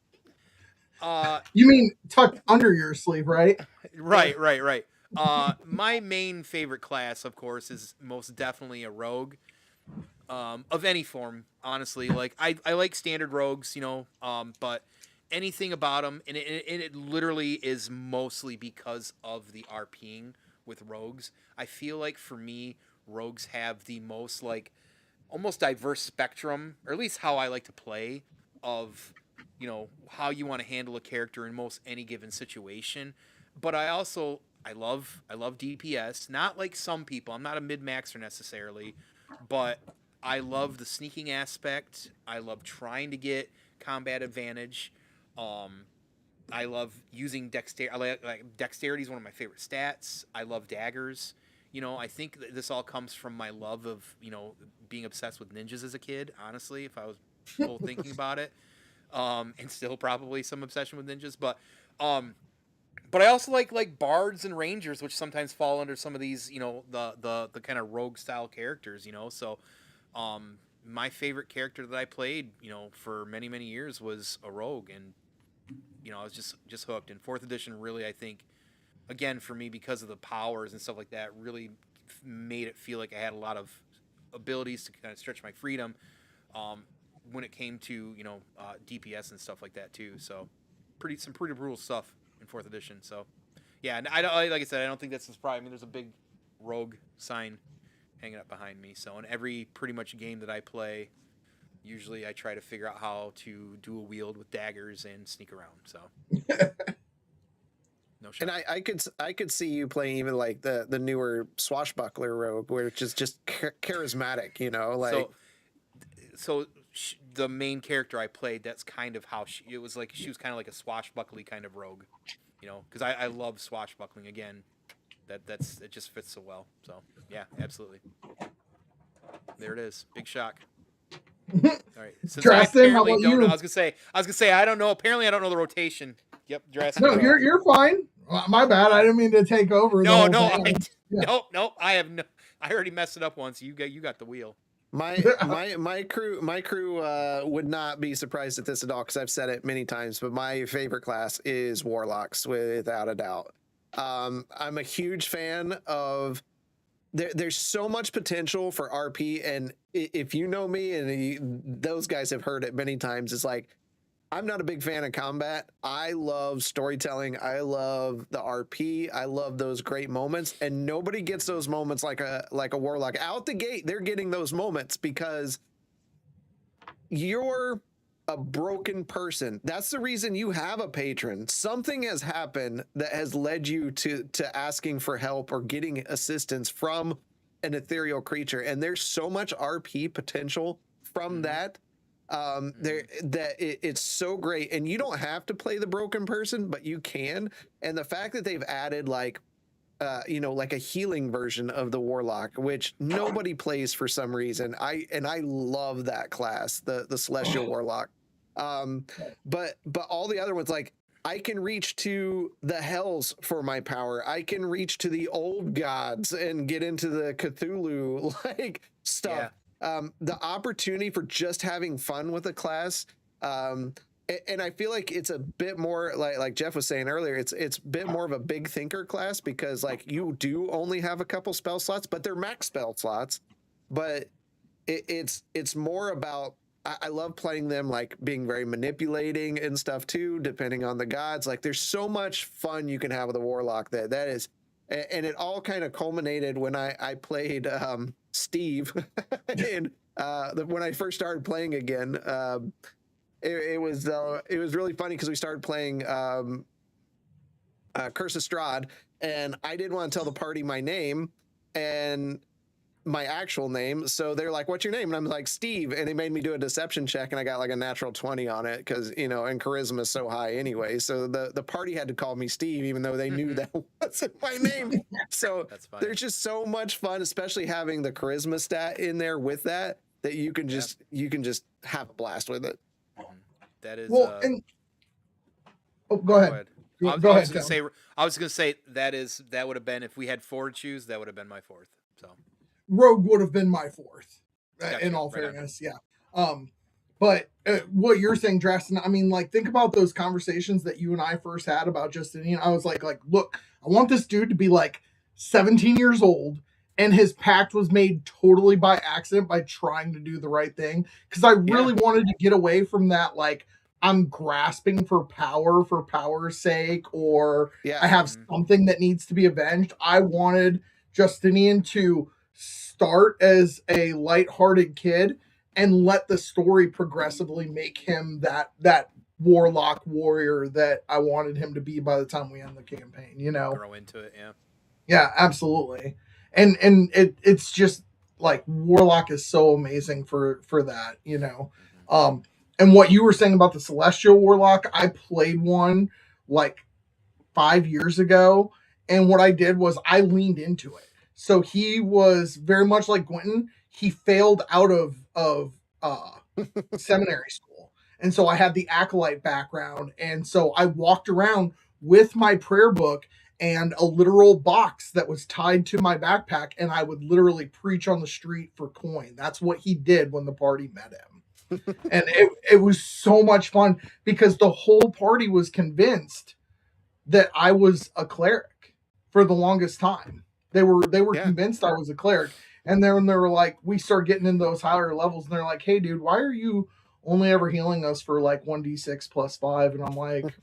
You mean tucked under your sleeve, right? Right. My main favorite class, of course, is most definitely a rogue. Of any form, honestly. Like I like standard rogues, but anything about them, and it literally is mostly because of the RPing with rogues. I feel like for me, rogues have the most like almost diverse spectrum, or at least how I like to play, of how you want to handle a character in most any given situation. But I love DPS, not like some people. I'm not a mid-maxer necessarily, but I love the sneaking aspect. I love trying to get combat advantage. I love using dexterity. Dexterity is one of my favorite stats. I love daggers. I think this all comes from my love of being obsessed with ninjas as a kid. Honestly, if I was full thinking about it, and still probably some obsession with ninjas, but I also like bards and rangers, which sometimes fall under some of these the kind of rogue style characters. So my favorite character that I played for many years was a rogue, and I was just hooked. And 4th edition really, I think, again for me, because of the powers and stuff like that, really made it feel like I had a lot of abilities to kind of stretch my freedom when it came to DPS and stuff like that too. So some pretty brutal stuff in 4th edition. So yeah, and like I said, I don't think that's a surprise. I mean, there's a big rogue sign hanging up behind me. So in every pretty much game that I play, usually I try to figure out how to dual wield with daggers and sneak around. So no shot. And I could see you playing even like the newer swashbuckler rogue, which is just charismatic, like. So the main character I played, that's kind of how she was kind of like a swashbuckly kind of rogue, because I love swashbuckling. Again, it just fits so well. So yeah, absolutely. There it is. Big shock. All right. Since Drastin, how about you? I was gonna say I don't know. Apparently, I don't know the rotation. Yep, Drastin. No, you're fine. My bad. I didn't mean to take over. No. I have no. I already messed it up once. You got the wheel. My crew would not be surprised at this at all, because I've said it many times, but my favorite class is Warlocks, without a doubt. I'm a huge fan of. There's so much potential for RP, and if you know me, and those guys have heard it many times, it's like I'm not a big fan of combat. I love storytelling. I love the RP. I love those great moments, and nobody gets those moments like a warlock. Out the gate, they're getting those moments because you're a broken person. That's the reason you have a patron. Something has happened that has led you to asking for help or getting assistance from an ethereal creature, and there's so much RP potential from that. It's so great, and you don't have to play the broken person, but you can. And the fact that they've added like like a healing version of the warlock, which nobody plays for some reason. I love that class, the celestial warlock. But all the other ones, like I can reach to the hells for my power. I can reach to the old gods and get into the Cthulhu like stuff. The opportunity for just having fun with a class. And I feel like it's a bit more like Jeff was saying earlier, it's a bit more of a big thinker class because like you do only have a couple spell slots, but they're max spell slots. But it's more about, I love playing them like being very manipulating and stuff too, depending on the gods. Like there's so much fun you can have with a warlock that is, and it all kind of culminated when I played Steve and when I first started playing again. It was really funny because we started playing Curse of Strahd, and I didn't want to tell the party my name and my actual name, so they're like, "What's your name?" And I'm like, "Steve," and they made me do a deception check, and I got like a natural 20 on it because and charisma is so high anyway. So the party had to call me Steve, even though they knew that wasn't my name. So there's just so much fun, especially having the charisma stat in there with that you can just have a blast with it. That is well, and go ahead. I was gonna say that would have been, if we had 4 to choose, that would have been my 4th. So Rogue would have been my 4th. Gotcha. In all fairness, yeah. But what you're saying, Drastin, I mean, like, think about those conversations that you and I first had about Justinian. I was like, look, I want this dude to be like 17 years old, and his pact was made totally by accident by trying to do the right thing. Because I really wanted to get away from that, like, I'm grasping for power's sake, or I have something that needs to be avenged. I wanted Justinian to start as a lighthearted kid and let the story progressively make him that warlock warrior that I wanted him to be by the time we end the campaign, grow into it. Yeah, absolutely. And it's just like warlock is so amazing for that, and what you were saying about the celestial warlock, I played one like 5 years ago, and what I did was I leaned into it. So he was very much like Quentin. He failed out of seminary school. And so I had the acolyte background. And so I walked around with my prayer book and a literal box that was tied to my backpack. And I would literally preach on the street for coin. That's what he did when the party met him. And it was so much fun because the whole party was convinced that I was a cleric for the longest time. They were convinced I was a cleric. And then they were like, we start getting in those higher levels, and they're like, "Hey dude, why are you only ever healing us for like 1d6 plus 5?" And I'm like,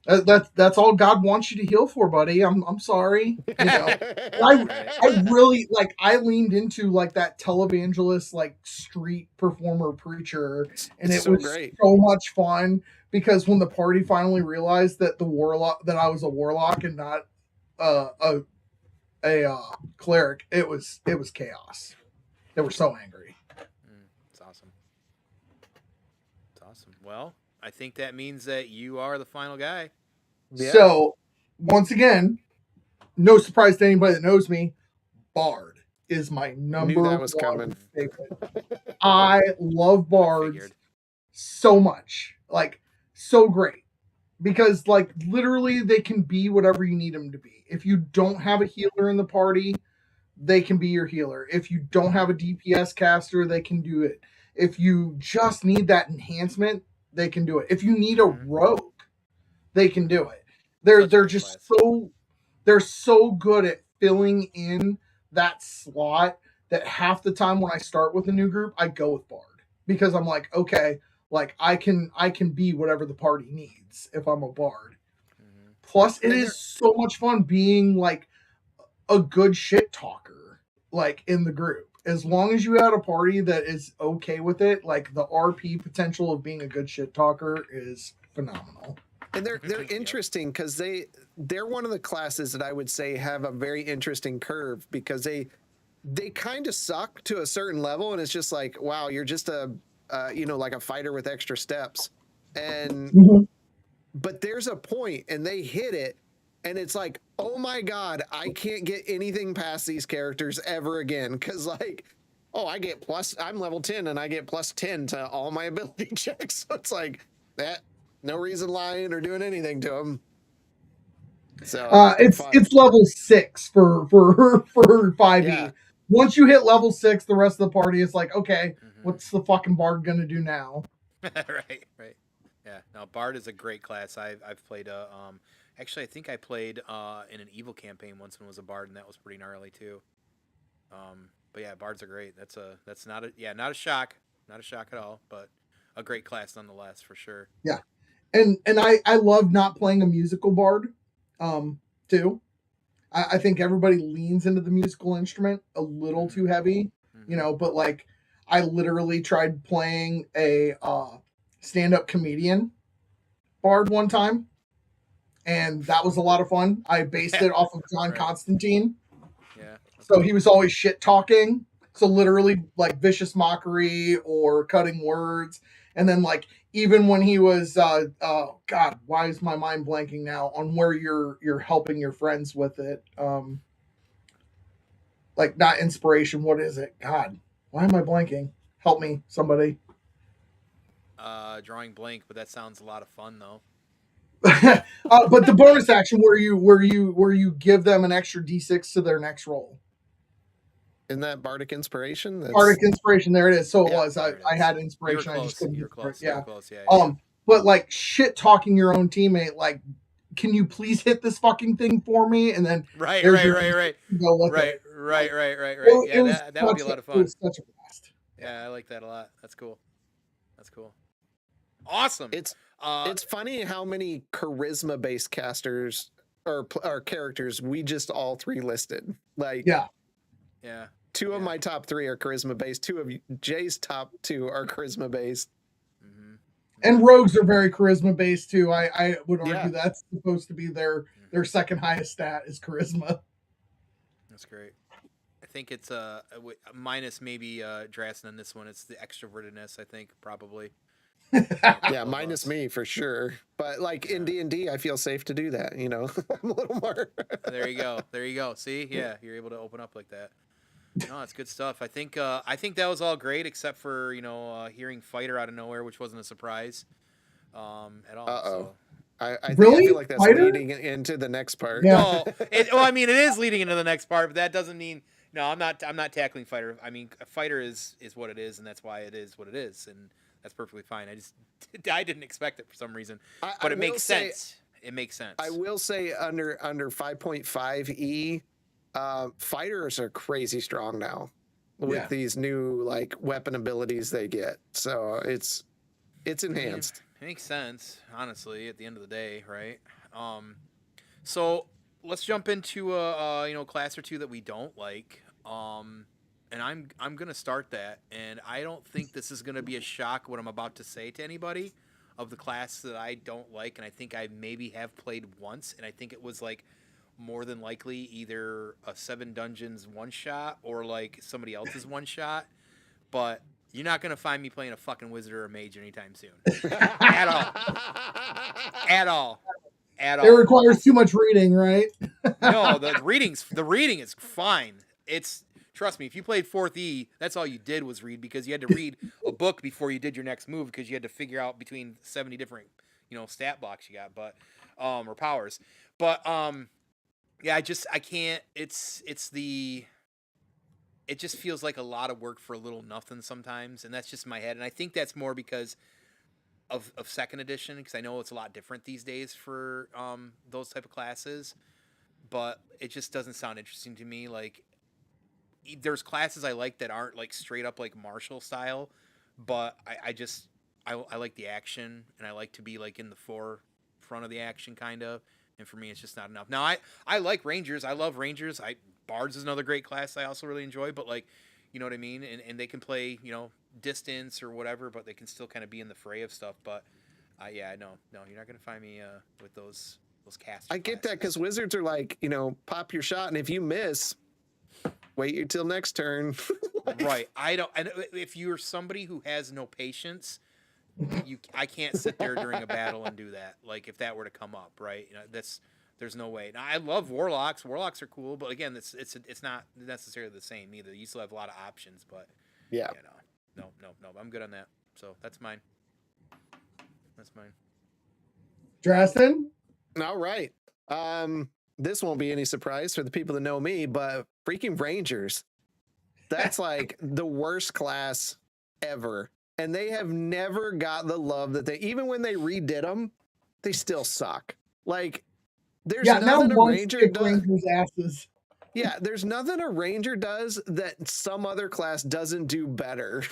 that's all God wants you to heal for, buddy. I'm sorry. I really I leaned into like that televangelist, like street performer preacher, and it was great. So much fun because when the party finally realized that I was a warlock and not a cleric, it was chaos. They were so angry. It's awesome. It's awesome. Well, I think that means that you are the final guy. Yeah. So, once again, no surprise to anybody that knows me, Bard is my number one favorite. I love bards so much. Like, so great. Because, like, literally they can be whatever you need them to be. If you don't have a healer in the party, they can be your healer. If you don't have a DPS caster, they can do it. If you just need that enhancement, they can do it. If you need a rogue, they can do it. They're just they're so good at filling in that slot that half the time when I start with a new group, I go with Bard because I'm like, okay, Like I can be whatever the party needs if I'm a bard. Mm-hmm. Plus, it is so much fun being like a good shit talker, like in the group. As long as you had a party that is okay with it, like the RP potential of being a good shit talker is phenomenal. And they're interesting because they're one of the classes that I would say have a very interesting curve because they kind of suck to a certain level, and it's just like, wow, you're just a like a fighter with extra steps, and but there's a point and they hit it. And it's like, oh my God, I can't get anything past these characters ever again. Because, like, I'm level 10 and I get plus 10 to all my ability checks. So it's like, that, no reason lying or doing anything to them. So it's level 6 for 5e. Yeah. Once you hit level 6, the rest of the party is like, okay, what's the fucking bard gonna do now? Right. Yeah. No, bard is a great class. I've played actually, I think I played in an evil campaign once when it was a bard, and that was pretty gnarly too. But yeah, bards are great. That's not a shock at all, but a great class nonetheless for sure. Yeah, and I love not playing a musical bard, too. I think everybody leans into the musical instrument a little too heavy, But like, I literally tried playing a stand-up comedian bard one time. And that was a lot of fun. I based it off of John Constantine. Yeah. So he was always shit talking. So literally like vicious mockery or cutting words. And then like even when he was God, why is my mind blanking now on where you're helping your friends with it? Like not inspiration, what is it? God, why am I blanking? Help me, somebody. Drawing blank, but that sounds a lot of fun though. But the bonus action where you give them an extra d6 to their next roll. Isn't that bardic inspiration? Bardic inspiration, there it is. So it was. I had inspiration. I just couldn't. You're close. Yeah. You're close. Yeah. But like shit talking your own teammate, like, can you please hit this fucking thing for me? And then right. Go Right. Yeah, that would be a lot of fun. It was such a blast. Yeah, I like that a lot. That's cool. Awesome. It's funny how many charisma based casters or characters we just all three listed. Like yeah. Two of my top 3 are charisma based. 2 of Jay's top 2 are charisma based. And rogues are very charisma based too. I would argue that's supposed to be their second highest stat is charisma. That's great. I think it's minus maybe Drassen on this one. It's the extrovertedness. I think probably. Yeah, minus me for sure. But like in D&D, I feel safe to do that. I'm a little more. There you go. See, yeah, you're able to open up like that. No, it's good stuff. I think that was all great, except for hearing Fighter out of nowhere, which wasn't a surprise at all. So. I feel like that's leading into the next part. Yeah. I mean, it is leading into the next part, but that doesn't mean no. I'm not tackling Fighter. I mean, Fighter is what it is, and that's why it is what it is, and that's perfectly fine. I didn't expect it for some reason, but it makes sense. It makes sense. I will say under 5.5e. Fighters are crazy strong now with these new like weapon abilities they get. So it's enhanced. It makes sense, honestly, at the end of the day, right? So let's jump into a class or two that we don't like. And I'm gonna start that, and I don't think this is gonna be a shock what I'm about to say to anybody of the class that I don't like, and I think I maybe have played once, and I think it was like more than likely either a 7 Dungeons one shot or like somebody else's one shot, but you're not gonna find me playing a fucking wizard or a mage anytime soon. At all. It requires too much reading, right? No, the reading is fine. Trust me, if you played 4th E, that's all you did was read, because you had to read a book before you did your next move, because you had to figure out between 70 different stat blocks you got, but or powers. But yeah, I can't. It just feels like a lot of work for a little nothing sometimes, and that's just my head. And I think that's more because of 2nd edition, because I know it's a lot different these days for those type of classes. But it just doesn't sound interesting to me. Like, there's classes I like that aren't like straight up like martial style, but I just I like the action, and I like to be like in the forefront of the action, kind of. And for me, it's just not enough. Now, I like Rangers. I love Rangers. Bards is another great class I also really enjoy. But like, you know what I mean? And they can play, distance or whatever, but they can still kind of be in the fray of stuff. But yeah, no, you're not gonna find me with those caster. I get that because wizards are like, pop your shot, and if you miss, wait until next turn. Right. I don't. And if you're somebody who has no patience, I can't sit there during a battle and do that. Like if that were to come up, right? There's no way. Now, I love warlocks. Warlocks are cool, but again, it's not necessarily the same either. You still have a lot of options, but yeah, no. I'm good on that. So that's mine. Drastin? All right. This won't be any surprise for the people that know me, but freaking Rangers. That's like the worst class ever. And they have never got the love that even when they redid them, they still suck. Like, there's nothing a Ranger does. Rangers asses. Yeah, there's nothing a Ranger does that some other class doesn't do better.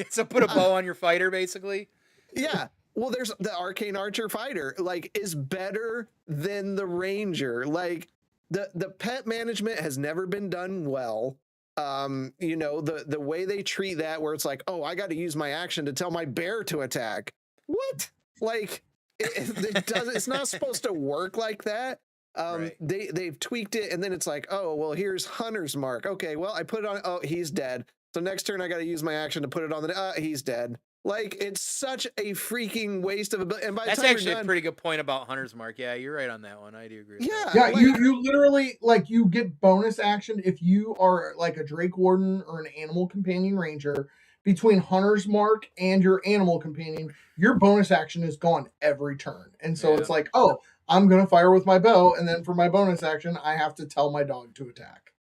So put a bow on your fighter, basically. Yeah. Well, there's the Arcane Archer fighter, like, is better than the Ranger. Like, the pet management has never been done well. The way they treat that, where it's like, oh, I got to use my action to tell my bear to attack. What? Like, it's not supposed to work like that. Right. They've tweaked it, and then it's like, oh, well, here's Hunter's Mark. Okay, well, I put it on. Oh, he's dead. So next turn, I got to use my action to put it on the. He's dead. Like, it's such a freaking waste of ability. And by that's actually a pretty good point about Hunter's Mark. Yeah, you're right on that one. I do agree. Yeah, you literally, like, you get bonus action if you are like a Drake Warden or an Animal Companion Ranger. Between Hunter's Mark and your Animal Companion, your bonus action is gone every turn. And so it's like, oh, I'm going to fire with my bow, and then for my bonus action, I have to tell my dog to attack.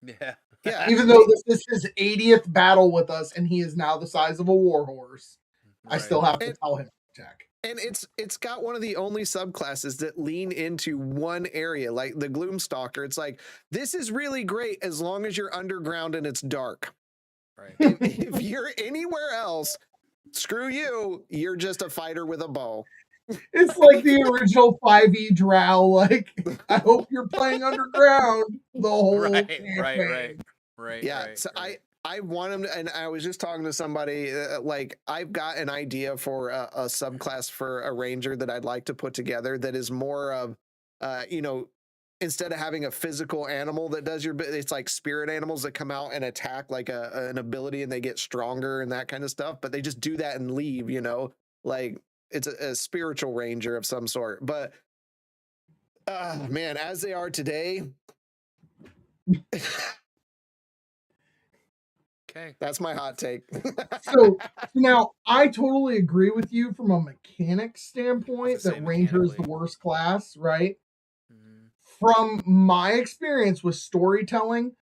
Yeah. Yeah. Even though this is his 80th battle with us, and he is now the size of a warhorse, right. I still have to tell him to attack. And it's got one of the only subclasses that lean into one area, like the Gloomstalker. It's like, this is really great as long as you're underground and it's dark. Right. If you're anywhere else, screw you. You're just a fighter with a bow. It's like the original 5e drow. Like, I hope you're playing underground the whole campaign. Right. Yeah. Right, so right. I want him to, and I was just talking to somebody, like, I've got an idea for a subclass for a Ranger that I'd like to put together that is more of, instead of having a physical animal that does it's like spirit animals that come out and attack like an ability and they get stronger and that kind of stuff, but they just do that and leave, like it's a spiritual Ranger of some sort. But man, as they are today, okay, that's my hot take. So now I totally agree with you from a mechanic standpoint that Ranger is the worst class, right? From my experience with storytelling,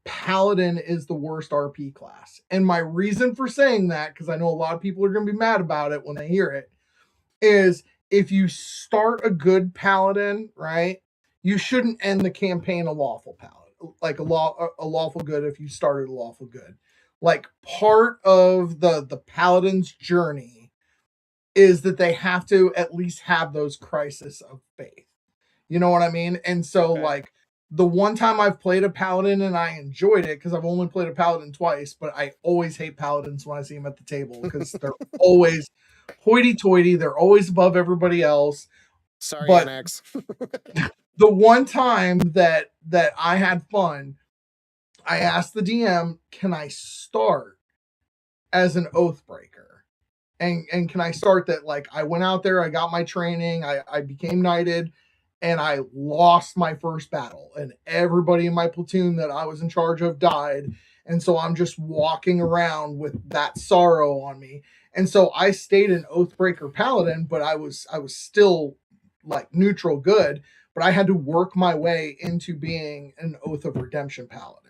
Paladin is the worst RP class. And my reason for saying that, because I know a lot of people are going to be mad about it when they hear it, is if you start a good Paladin, right, you shouldn't end the campaign a lawful Paladin. Like a lawful good if you started a lawful good. Like, part of the Paladin's journey is that they have to at least have those crises of faith. You know what I mean? And so, like, the one time I've played a Paladin and I enjoyed it, because I've only played a Paladin twice, but I always hate Paladins when I see them at the table, because they're always hoity-toity. They're always above everybody else. Sorry, but Annex. The one time that I had fun, I asked the DM, can I start as an Oathbreaker? And can I start that, like, I went out there, I got my training, I became knighted, and I lost my first battle, and everybody in my platoon that I was in charge of died. And so I'm just walking around with that sorrow on me. And so I stayed an Oathbreaker Paladin, but I was still like neutral good, but I had to work my way into being an Oath of Redemption Paladin.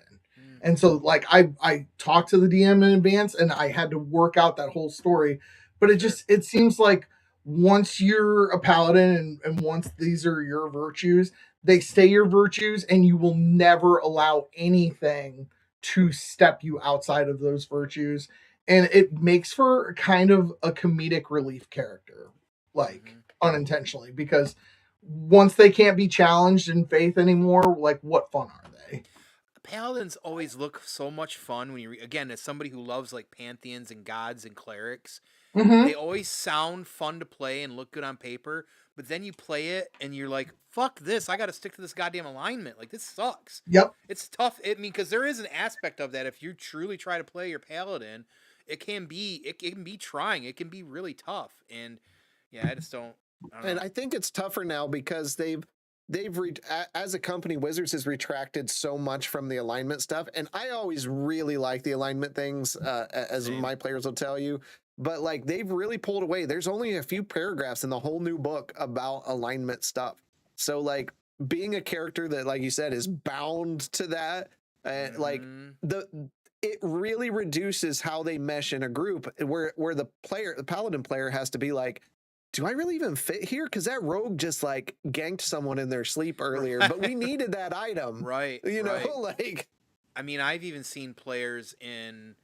And so, like, I talked to the DM in advance, and I had to work out that whole story. But it seems like once you're a Paladin and once these are your virtues, they stay your virtues, and you will never allow anything to step you outside of those virtues. and it makes for kind of a comedic relief character, like unintentionally, because once they can't be challenged in faith anymore, like what fun are they? Paladins always look so much fun when you again, as somebody who loves like pantheons and gods and clerics, they always sound fun to play and look good on paper. But then you play it and you're like, "Fuck this! I got to stick to this goddamn alignment. Like this sucks." Yep. It's tough. I mean, because there is an aspect of that. If you truly try to play your paladin, it can be trying. It can be really tough. And yeah, I just don't. And I think it's tougher now because as a company, Wizards has retracted so much from the alignment stuff, and I always really like the alignment things, as my players will tell you. But like they've really pulled away. There's only a few paragraphs in the whole new book about alignment stuff. So like being a character that, like you said, is bound to that, like it really reduces how they mesh in a group. Where the paladin player has to be like, do I really even fit here? Because that rogue just like ganked someone in their sleep earlier, but we needed that item. Right. You know, like. I mean, I've even seen players in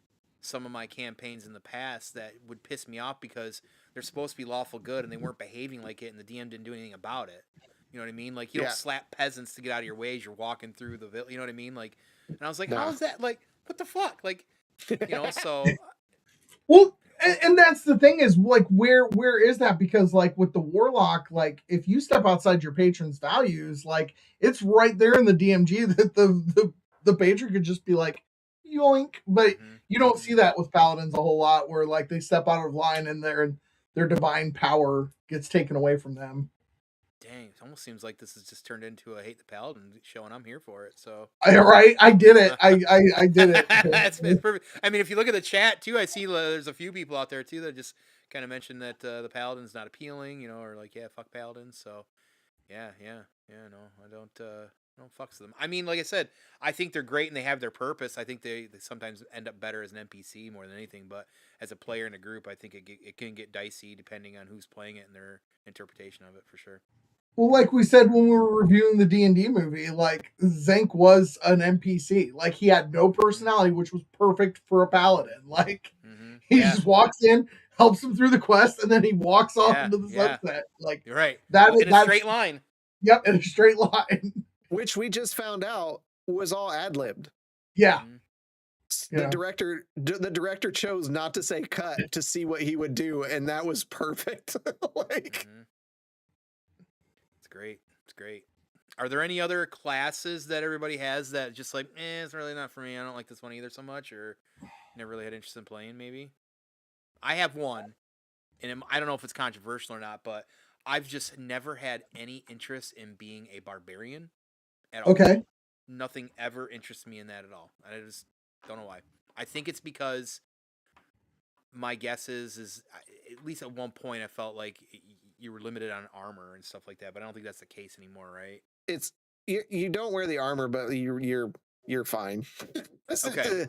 some of my campaigns in the past that would piss me off because they're supposed to be lawful good and they weren't behaving like it and the DM didn't do anything about it. You know what I mean? Like, you don't slap peasants to get out of your way as you're walking through the village. You know what I mean? Like, and I was like, how is that? Like, what the fuck? Like, you know, so. Well, and that's the thing is, like, where is that? Because, like, with the warlock, like, if you step outside your patron's values, like, it's right there in the DMG that the patron could just be like, yoink. But you don't see that with paladins a whole lot, where like they step out of line and their divine power gets taken away from them. Dang, it almost seems like this has just turned into a Hate the Paladin show, and I'm here for it. So right, I did it. I did it. It's perfect. I mean, if you look at the chat too, I see there's a few people out there too that just kind of mentioned that the Paladin's not appealing, you know, or like, yeah, fuck Paladins. So yeah, no, I don't fucks with them. I mean, like I said, I think they're great and they have their purpose. I think they sometimes end up better as an NPC more than anything, but as a player in a group, I think it can get dicey depending on who's playing it and their interpretation of it for sure. Well, like we said when we were reviewing the D&D movie, like Zank was an NPC. Like he had no personality, which was perfect for a paladin. Like he just walks in, helps him through the quest, and then he walks off into the sunset. Like you're right. That in a straight line. Yep, in a straight line. Which we just found out was all ad-libbed. Yeah. The director chose not to say cut to see what he would do, and that was perfect. Like it's great. It's great. Are there any other classes that everybody has that just like, it's really not for me. I don't like this one either so much, or never really had interest in playing maybe? I have one, and I don't know if it's controversial or not, but I've just never had any interest in being a barbarian at all. Okay. Nothing ever interests me in that at all. I just don't know why. I think it's because my guess is at least at one point I felt like you were limited on armor and stuff like that, but I don't think that's the case anymore, right? It's you don't wear the armor, but you're fine. Okay.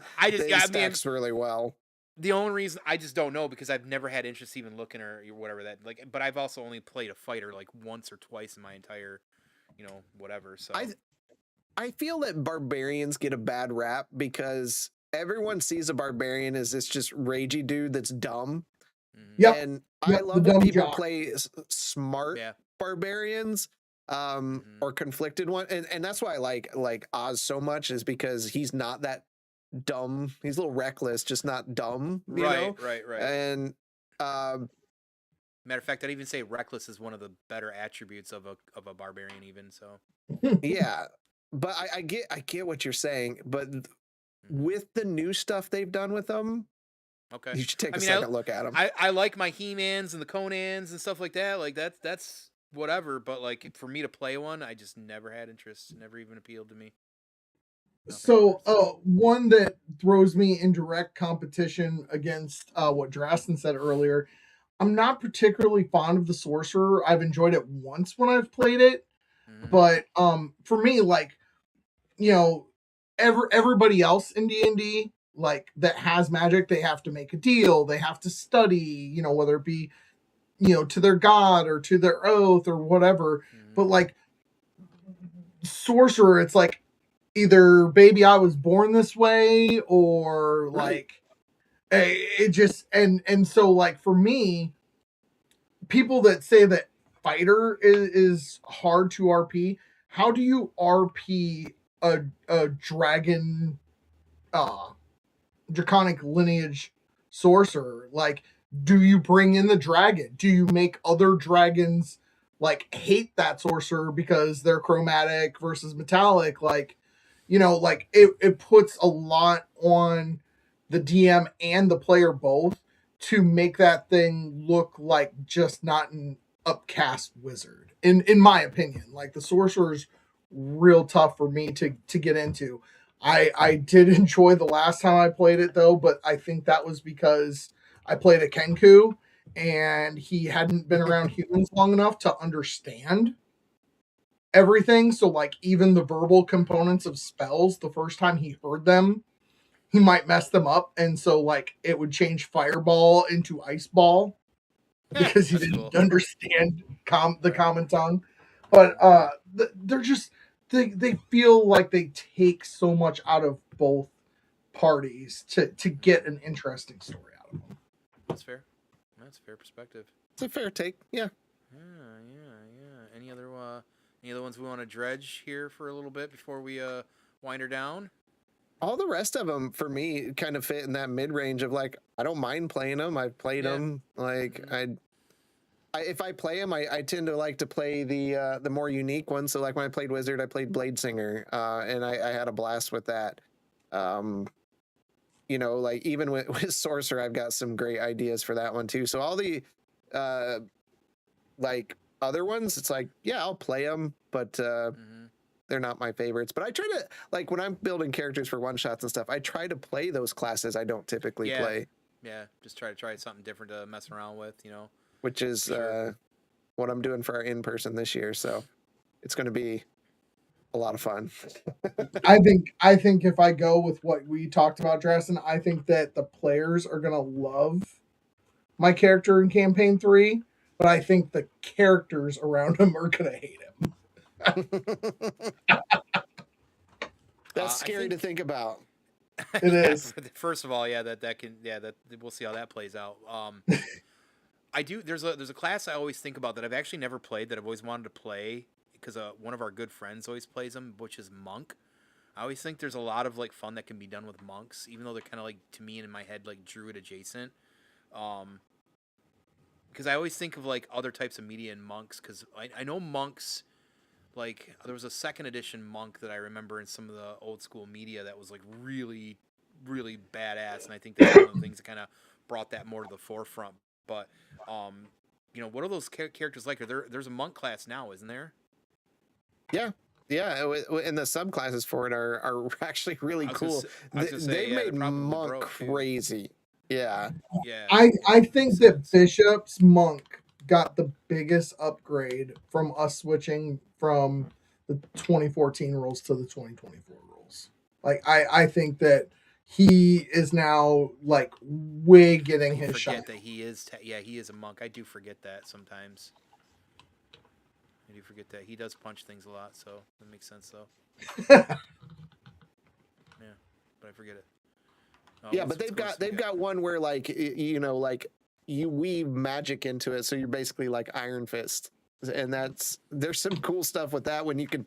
Stacks really well. The only reason I just don't know because I've never had interest even looking or whatever that like, but I've also only played a fighter like once or twice in my entire, whatever. So I feel that barbarians get a bad rap because everyone sees a barbarian as this just ragey dude that's dumb. Yeah, and I love when people play smart barbarians, or conflicted one, and that's why I like Oz so much is because he's not that dumb. He's a little reckless, just not dumb. You know? Right. And matter of fact, I'd even say reckless is one of the better attributes of a barbarian, even so. Yeah, but I get what you're saying, but with the new stuff they've done with them, okay, you should take a second look at them. I like my He-Mans and the Conans and stuff like that. Like that's whatever. But like for me to play one, I just never had interest. Never even appealed to me. So, one that throws me in direct competition against what Drastin said earlier, I'm not particularly fond of the Sorcerer. I've enjoyed it once when I've played it, but for me, like, everybody else in D&D, like that has magic, they have to make a deal, they have to study, whether it be, to their god or to their oath or whatever. But like Sorcerer, it's like, either baby I was born this way or like It just and so like for me, people that say that fighter is hard to RP, how do you RP a dragon draconic lineage sorcerer? Like, do you bring in the dragon? Do you make other dragons like hate that sorcerer because they're chromatic versus metallic? Like, like it puts a lot on the DM and the player both to make that thing look like just not an upcast wizard. In my opinion, like the sorcerer's real tough for me to get into. I did enjoy the last time I played it though, but I think that was because I played a Kenku and he hadn't been around humans long enough to understand everything. So like even the verbal components of spells, the first time he heard them, he might mess them up. And so like it would change fireball into ice ball because he didn't understand the common tongue. But they're just they feel like they take so much out of both parties to get an interesting story out of them. That's fair. That's a fair perspective. It's a fair take. Yeah. Yeah. Any other ones we want to dredge here for a little bit before we wind her down? All the rest of them for me kind of fit in that mid range of like I don't mind playing them. I've played them. Like if I play them, I tend to like to play the more unique ones. So like when I played Wizard, I played Blade Singer, and I had a blast with that. Like even with Sorcerer, I've got some great ideas for that one too. So all the like other ones, it's like I'll play them, but they're not my favorites. But I try to like when I'm building characters for one shots and stuff, I try to play those classes I don't typically play. Yeah, just try something different to mess around with, Which is what I'm doing for our in-person this year. So it's going to be a lot of fun. I think if I go with what we talked about, Dresden, I think that the players are going to love my character in campaign 3, but I think the characters around him are going to hate him. That's scary to think about. It is. First of all, that we'll see how that plays out. I do. There's a class I always think about that I've actually never played that I've always wanted to play because one of our good friends always plays them, which is Monk. I always think there's a lot of like fun that can be done with monks, even though they're kind of like to me in my head like druid adjacent. Because I always think of like other types of media in monks. Because I know monks. Like there was a 2nd edition monk that I remember in some of the old school media that was like really, really badass, and I think that's one of the things that kind of brought that more to the forefront. But what are those characters like? There's a monk class now, isn't there? Yeah, and the subclasses for it are actually really cool. They made monk crazy. Yeah. I think that Bishop's monk got the biggest upgrade from us switching from the 2014 rules to the 2024 rules. Like I think that he is now like way getting his shot. That he is he is a monk. I do forget that sometimes. I do forget that he does punch things a lot, so that makes sense though. Yeah, but I forget it. But they've got one where like you weave magic into it, so you're basically like Iron Fist, and there's some cool stuff with that when you can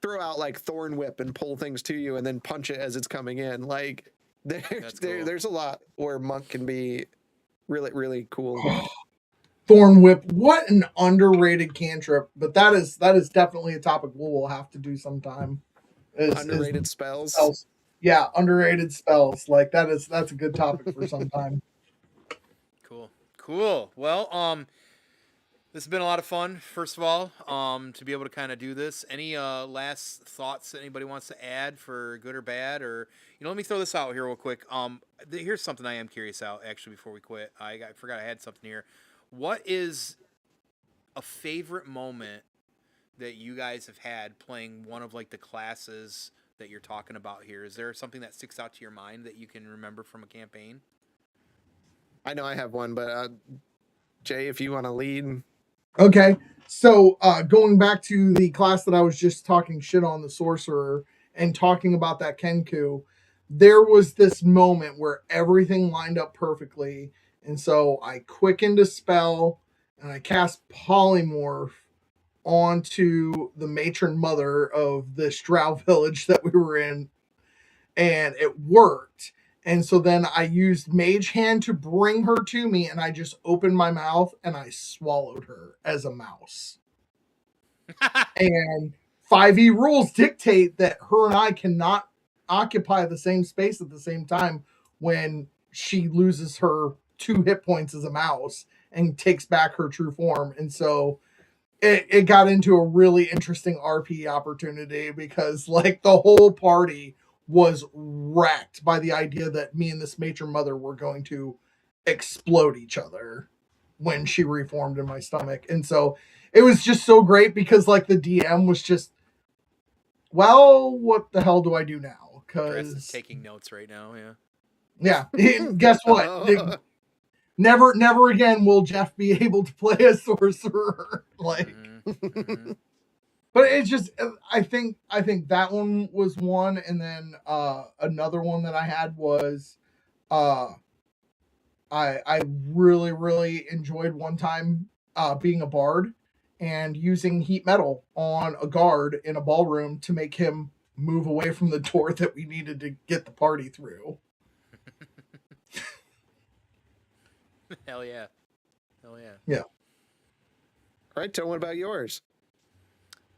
throw out like Thorn Whip and pull things to you and then punch it as it's coming in. Like there's a lot where monk can be really, really cool. Thorn Whip, what an underrated cantrip, but that is definitely a topic we'll have to do sometime. Underrated spells. Yeah, underrated spells. Like that's a good topic for some time. Cool. Well, this has been a lot of fun. First of all, to be able to kind of do this. Any last thoughts that anybody wants to add for good or bad, or let me throw this out here real quick. Here's something I am curious about actually before we quit. I forgot I had something here. What is a favorite moment that you guys have had playing one of like the classes that you're talking about here? Is there something that sticks out to your mind that you can remember from a campaign? I know I have one, but Jay, if you want to lead. Okay, so going back to the class that I was just talking shit on, the sorcerer, and talking about that Kenku, there was this moment where everything lined up perfectly. And so I quickened a spell and I cast Polymorph onto the matron mother of this drow village that we were in, and it worked. And so then I used Mage Hand to bring her to me, and I just opened my mouth and I swallowed her as a mouse. And 5e rules dictate that her and I cannot occupy the same space at the same time when she loses her 2 hit points as a mouse and takes back her true form. And so it got into a really interesting RP opportunity because like the whole party was wrecked by the idea that me and this matron mother were going to explode each other when she reformed in my stomach. And so it was just so great because like the DM was just, well, what the hell do I do now? Because taking notes right now, yeah. Guess what? Never again will Jeff be able to play a sorcerer. Like, but it's just, I think that one was one, and then another one that I had was, I really enjoyed one time being a bard and using heat metal on a guard in a ballroom to make him move away from the door that we needed to get the party through. Hell yeah. Yeah. All right, Tone, what about yours?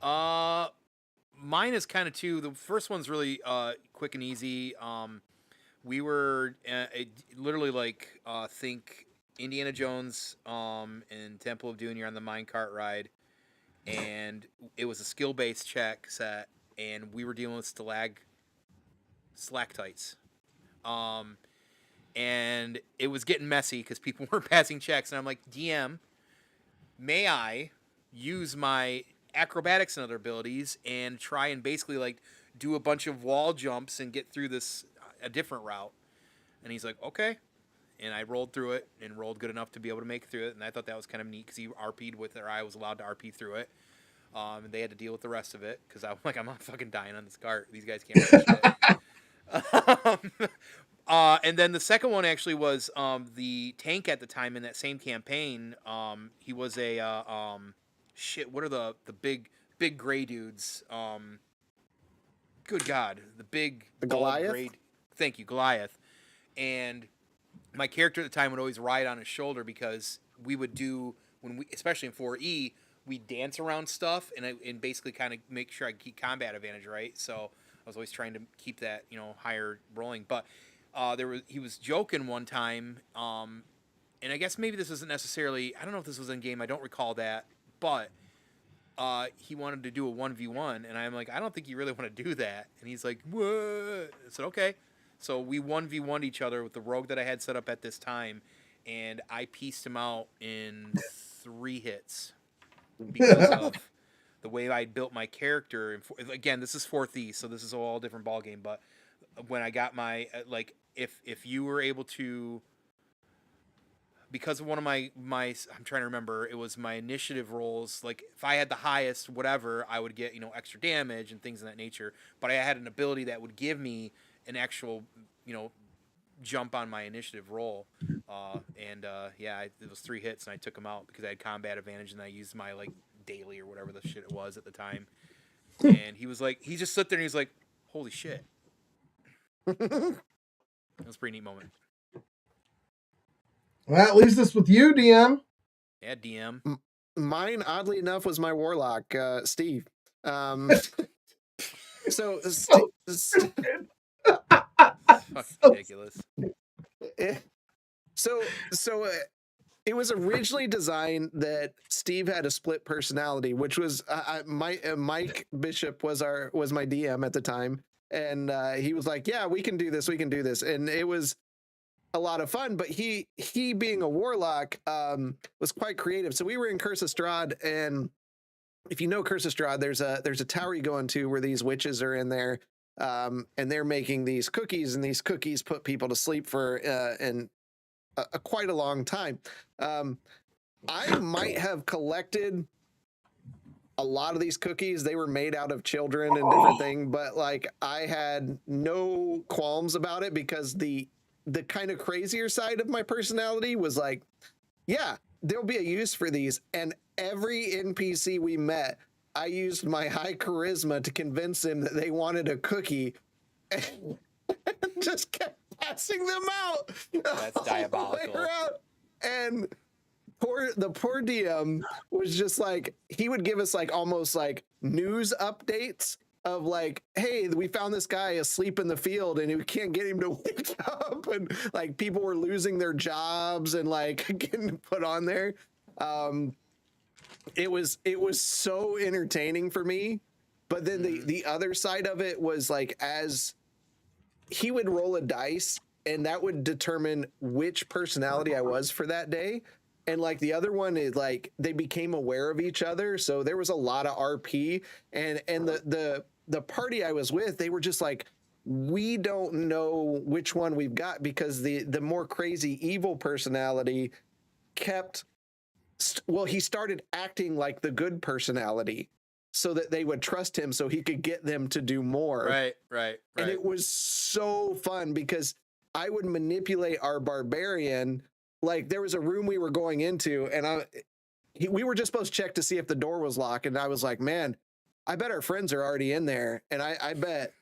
Mine is kind of two. The first one's really quick and easy. We were literally like think Indiana Jones and Temple of Doom. You're on the minecart ride, and it was a skill-based check set, and we were dealing with stalactites. And it was getting messy because people weren't passing checks, and I'm like, DM, may I use my acrobatics and other abilities and try and basically like do a bunch of wall jumps and get through this a different route? And he's like, okay. And I rolled through it and rolled good enough to be able to make it through it. And I thought that was kind of neat because he RP'd with it, or I was allowed to RP through it. And they had to deal with the rest of it because I'm like, I'm not fucking dying on this cart. These guys can't do shit. And then the second one actually was the tank at the time in that same campaign. He was a shit. What are the big gray dudes? Good God, the Goliath. Gray, thank you, Goliath. And my character at the time would always ride on his shoulder because we would do especially in 4E, we dance around stuff and basically kind of make sure I keep combat advantage, right? So I was always trying to keep that higher rolling, but. He was joking one time, and I guess maybe this isn't necessarily, I don't know if this was in game, I don't recall that, but he wanted to do a 1v1, and I'm like, I don't think you really want to do that. And he's like, what? I said, okay. So we 1v1'd each other with the rogue that I had set up at this time, and I pieced him out in 3 hits because of the way I built my character. And again, this is 4th E, so this is a all different ballgame, but when I got my, if you were able to, because of one of my I'm trying to remember, it was my initiative rolls, like if I had the highest whatever, I would get extra damage and things of that nature, but I had an ability that would give me an actual jump on my initiative roll, it was 3 hits and I took him out because I had combat advantage and I used my like daily or whatever the shit it was at the time. And he was like, he just stood there and he was like, holy shit. That was a pretty neat moment. Well, that leaves us with you, DM. Yeah, DM. Mine, oddly enough, was my warlock, Steve. So ridiculous. So it was originally designed that Steve had a split personality, which was Mike Bishop was my DM at the time. And he was like, yeah, we can do this. And it was a lot of fun, but he being a warlock was quite creative. So we were in Curse of Strahd, and if you know Curse of Strahd, there's a tower you go into where these witches are in there, and they're making these cookies, and these cookies put people to sleep for quite a long time. I might have collected a lot of these cookies, they were made out of children and different things, but like I had no qualms about it because the kind of crazier side of my personality was like, yeah, there'll be a use for these. And every NPC we met, I used my high charisma to convince them that they wanted a cookie and just kept passing them out. That's diabolical. And the poor DM was just like, he would give us like almost like news updates of like, hey, we found this guy asleep in the field and we can't get him to wake up, and like people were losing their jobs and like getting put on there. It was so entertaining for me. But then the other side of it was like, as he would roll a dice and that would determine which personality I was for that day. And like the other one is like, they became aware of each other. So there was a lot of RP, and the party I was with, they were just like, we don't know which one we've got, because the more crazy evil personality kept, he started acting like the good personality so that they would trust him so he could get them to do more. Right. And it was so fun because I would manipulate our barbarian. Like there was a room we were going into and we were just supposed to check to see if the door was locked. And I was like, man, I bet our friends are already in there. And I bet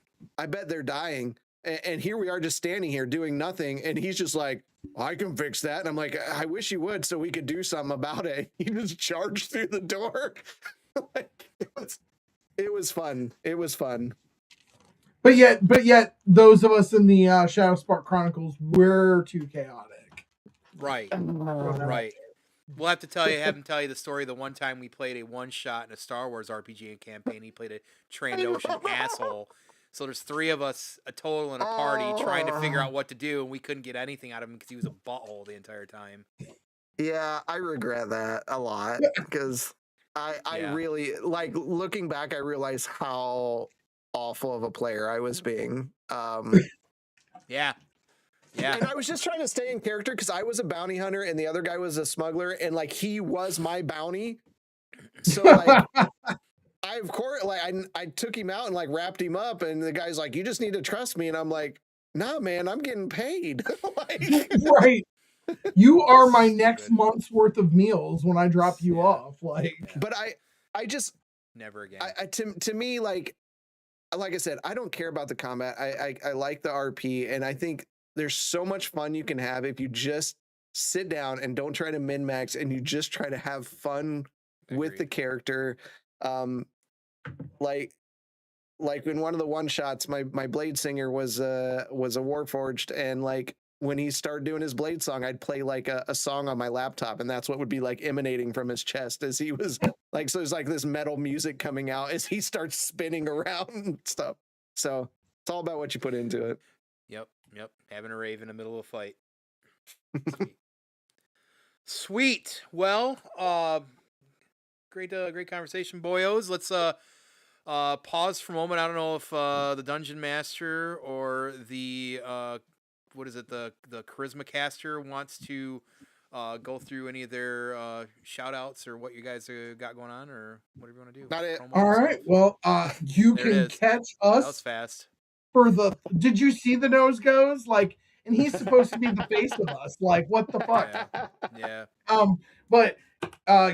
they're dying. And here we are just standing here doing nothing. And he's just like, I can fix that. And I'm like, I wish you would so we could do something about it. He just charged through the door. Like, it was fun. It was fun. But yet, those of us in the Shadow Spark Chronicles, we're too chaotic. Right. We'll have to have him tell you the story. The one time we played a one shot in a Star Wars RPG and campaign, he played a Trandoshan asshole. So there's 3 of us, a total in a party, trying to figure out what to do, and we couldn't get anything out of him because he was a butthole the entire time. Yeah, I regret that a lot because I really, like, looking back, I realized how awful of a player I was being. Yeah. And I was just trying to stay in character because I was a bounty hunter and the other guy was a smuggler, and like he was my bounty. So like I took him out and like wrapped him up, and the guy's like, you just need to trust me. And I'm like, nah, man, I'm getting paid. Like, right. You are my next month's worth of meals when I drop you off. Like, but I just never again. To me, like I said, I don't care about the combat. I like the RP, and I think there's so much fun you can have if you just sit down and don't try to min-max and you just try to have fun with the character. Like in one of the one shots, my blade singer was a Warforged, and like when he started doing his blade song, I'd play like a song on my laptop, and that's what would be like emanating from his chest as he was like, so there's like this metal music coming out as he starts spinning around and stuff. So it's all about what you put into it. Yep. Having a rave in the middle of a fight. Sweet. Well, great conversation, boyos. Let's pause for a moment. I don't know if the Dungeon Master or the what is it, the Charisma Caster wants to go through any of their shout outs or what you guys got going on, or whatever you want to do. Not it. All right. Well, you can catch us. That was fast. For the, did you see the nose goes? Like, and he's supposed to be the face of us. Like, what the fuck? Yeah. But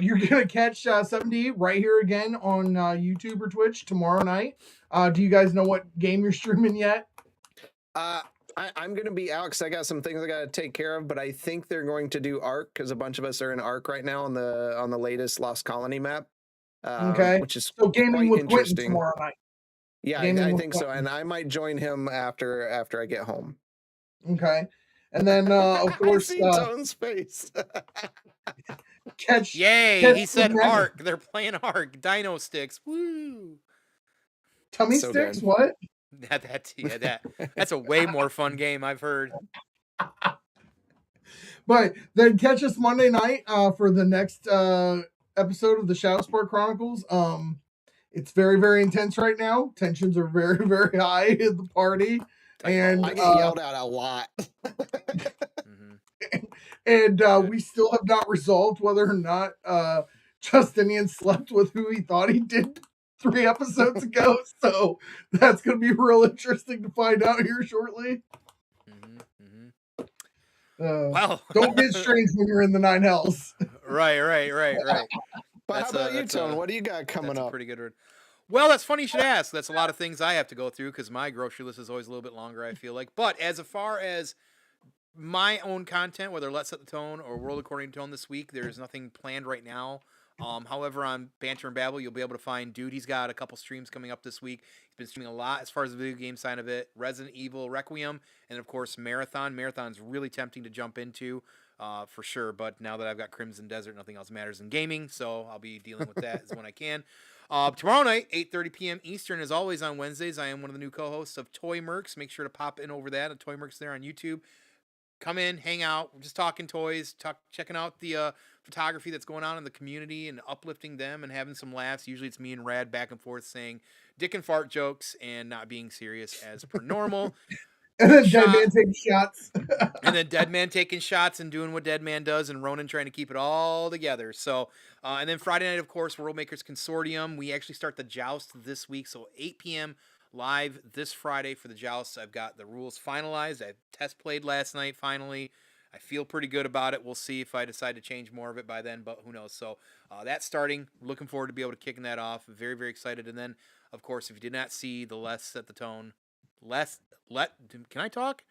you're gonna catch 7D right here again on YouTube or Twitch tomorrow night. Do you guys know what game you're streaming yet? I'm gonna be out because I got some things I gotta take care of, but I think they're going to do Ark because a bunch of us are in Ark right now on the latest Lost Colony map. Okay. Which is so gaming with Quentin tomorrow night. Yeah, I think so, and I might join him after I get home. Okay, and then of course, I see Tone's face. Yay! He said Ark. They're playing Ark. Dino sticks. Woo! Tummy sticks. Good. What? That's a way more fun game I've heard. But then catch us Monday night for the next episode of the Shadow Spark Chronicles. It's very, very intense right now. Tensions are very, very high in the party. And I get yelled at a lot. And we still have not resolved whether or not Justinian slept with who he thought he did 3 episodes ago. So that's going to be real interesting to find out here shortly. Well, don't get strange when you're in the 9 hells. Right. But how about you, Tone? What do you got coming up? A pretty good word. Well, that's funny you should ask. That's a lot of things I have to go through because my grocery list is always a little bit longer, I feel like. But as far as my own content, whether Let's Set the Tone or World According to Tone this week, there's nothing planned right now. However, on Banter and Babble, you'll be able to find Dude. He's got a couple streams coming up this week. He's been streaming a lot as far as the video game side of it. Resident Evil Requiem, and of course Marathon. Marathon's really tempting to jump into, for sure. But now that I've got Crimson Desert, nothing else matters in gaming, so I'll be dealing with that as when I can. Tomorrow night, 8:30 p.m. Eastern, as always on Wednesdays, I am one of the new co-hosts of Toy Mercs. Make sure to pop in over that at Toy Mercs there on YouTube. Come in, hang out. We're just talking toys, checking out the photography that's going on in the community and uplifting them and having some laughs. Usually it's me and Rad back and forth saying dick and fart jokes and not being serious as per normal. And then Dead Man taking shots. And then Dead Man taking shots and doing what Dead Man does, and Ronan trying to keep it all together. So, and then Friday night, of course, World Makers Consortium. We actually start the Joust this week, so 8 p.m. live this Friday for the Joust. I've got the rules finalized. I test played last night, finally. I feel pretty good about it. We'll see if I decide to change more of it by then, but who knows. So that's starting. Looking forward to be able to kicking that off. Very, very excited. And then, of course, if you did not see the Let's Set the Tone, can I talk?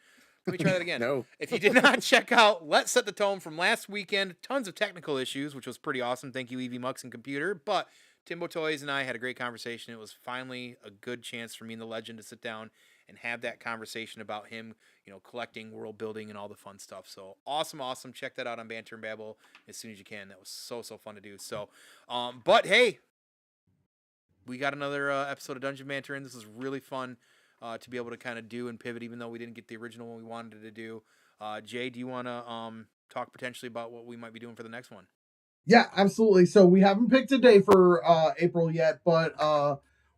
Let me try that again. No. If you did not check out Let's Set the Tone from last weekend, tons of technical issues, which was pretty awesome. Thank you, EV Mux and Computer. But Timbo Toys and I had a great conversation. It was finally a good chance for me and the legend to sit down and have that conversation about him, collecting, world building, and all the fun stuff. So awesome. Check that out on Banter and Babble as soon as you can. That was so fun to do. So, but hey, we got another episode of Dungeon Banter, and this is really fun to be able to kind of do and pivot, even though we didn't get the original one we wanted to do. Jay, do you want to talk potentially about what we might be doing for the next one? Yeah, absolutely. So we haven't picked a day for April yet, but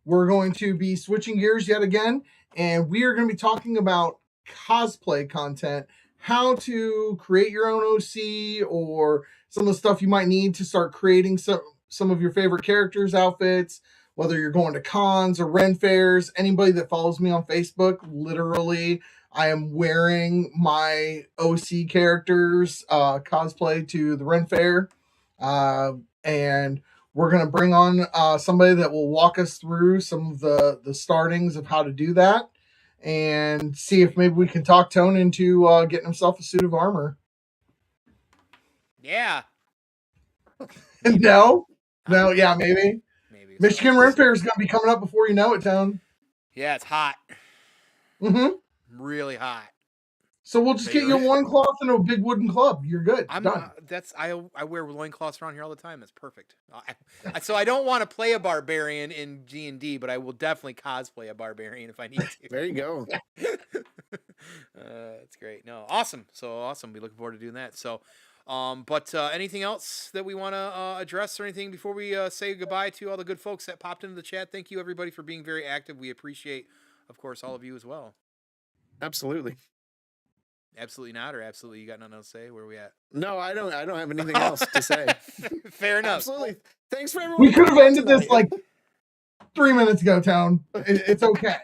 we're going to be switching gears yet again, and we are going to be talking about cosplay content, how to create your own OC, or some of the stuff you might need to start creating some of your favorite characters' outfits, whether you're going to cons or Ren fairs. Anybody that follows me on Facebook, literally, I am wearing my OC characters cosplay to the Ren fair. And we're going to bring on somebody that will walk us through some of the startings of how to do that and see if maybe we can talk Tone into getting himself a suit of armor. Yeah. No, yeah, maybe. Michigan Ren Fair is going to be coming up before you know it, Tone. Yeah, it's hot. Mm-hmm. Really hot. So we'll just get you a loincloth and a big wooden club. You're good. I wear loincloths around here all the time. That's perfect. So I don't want to play a barbarian in D&D, but I will definitely cosplay a barbarian if I need to. There you go. That's great. No, awesome. So awesome. Be looking forward to doing that. So, but anything else that we want to address or anything before we say goodbye to all the good folks that popped into the chat? Thank you, everybody, for being very active. We appreciate, of course, all of you as well. Absolutely. Absolutely not, or absolutely you got nothing else to say? Where are we at? No, I don't have anything else to say. Fair enough. Absolutely. Thanks for everyone. We could have ended this like 3 minutes ago, Tone. It's okay.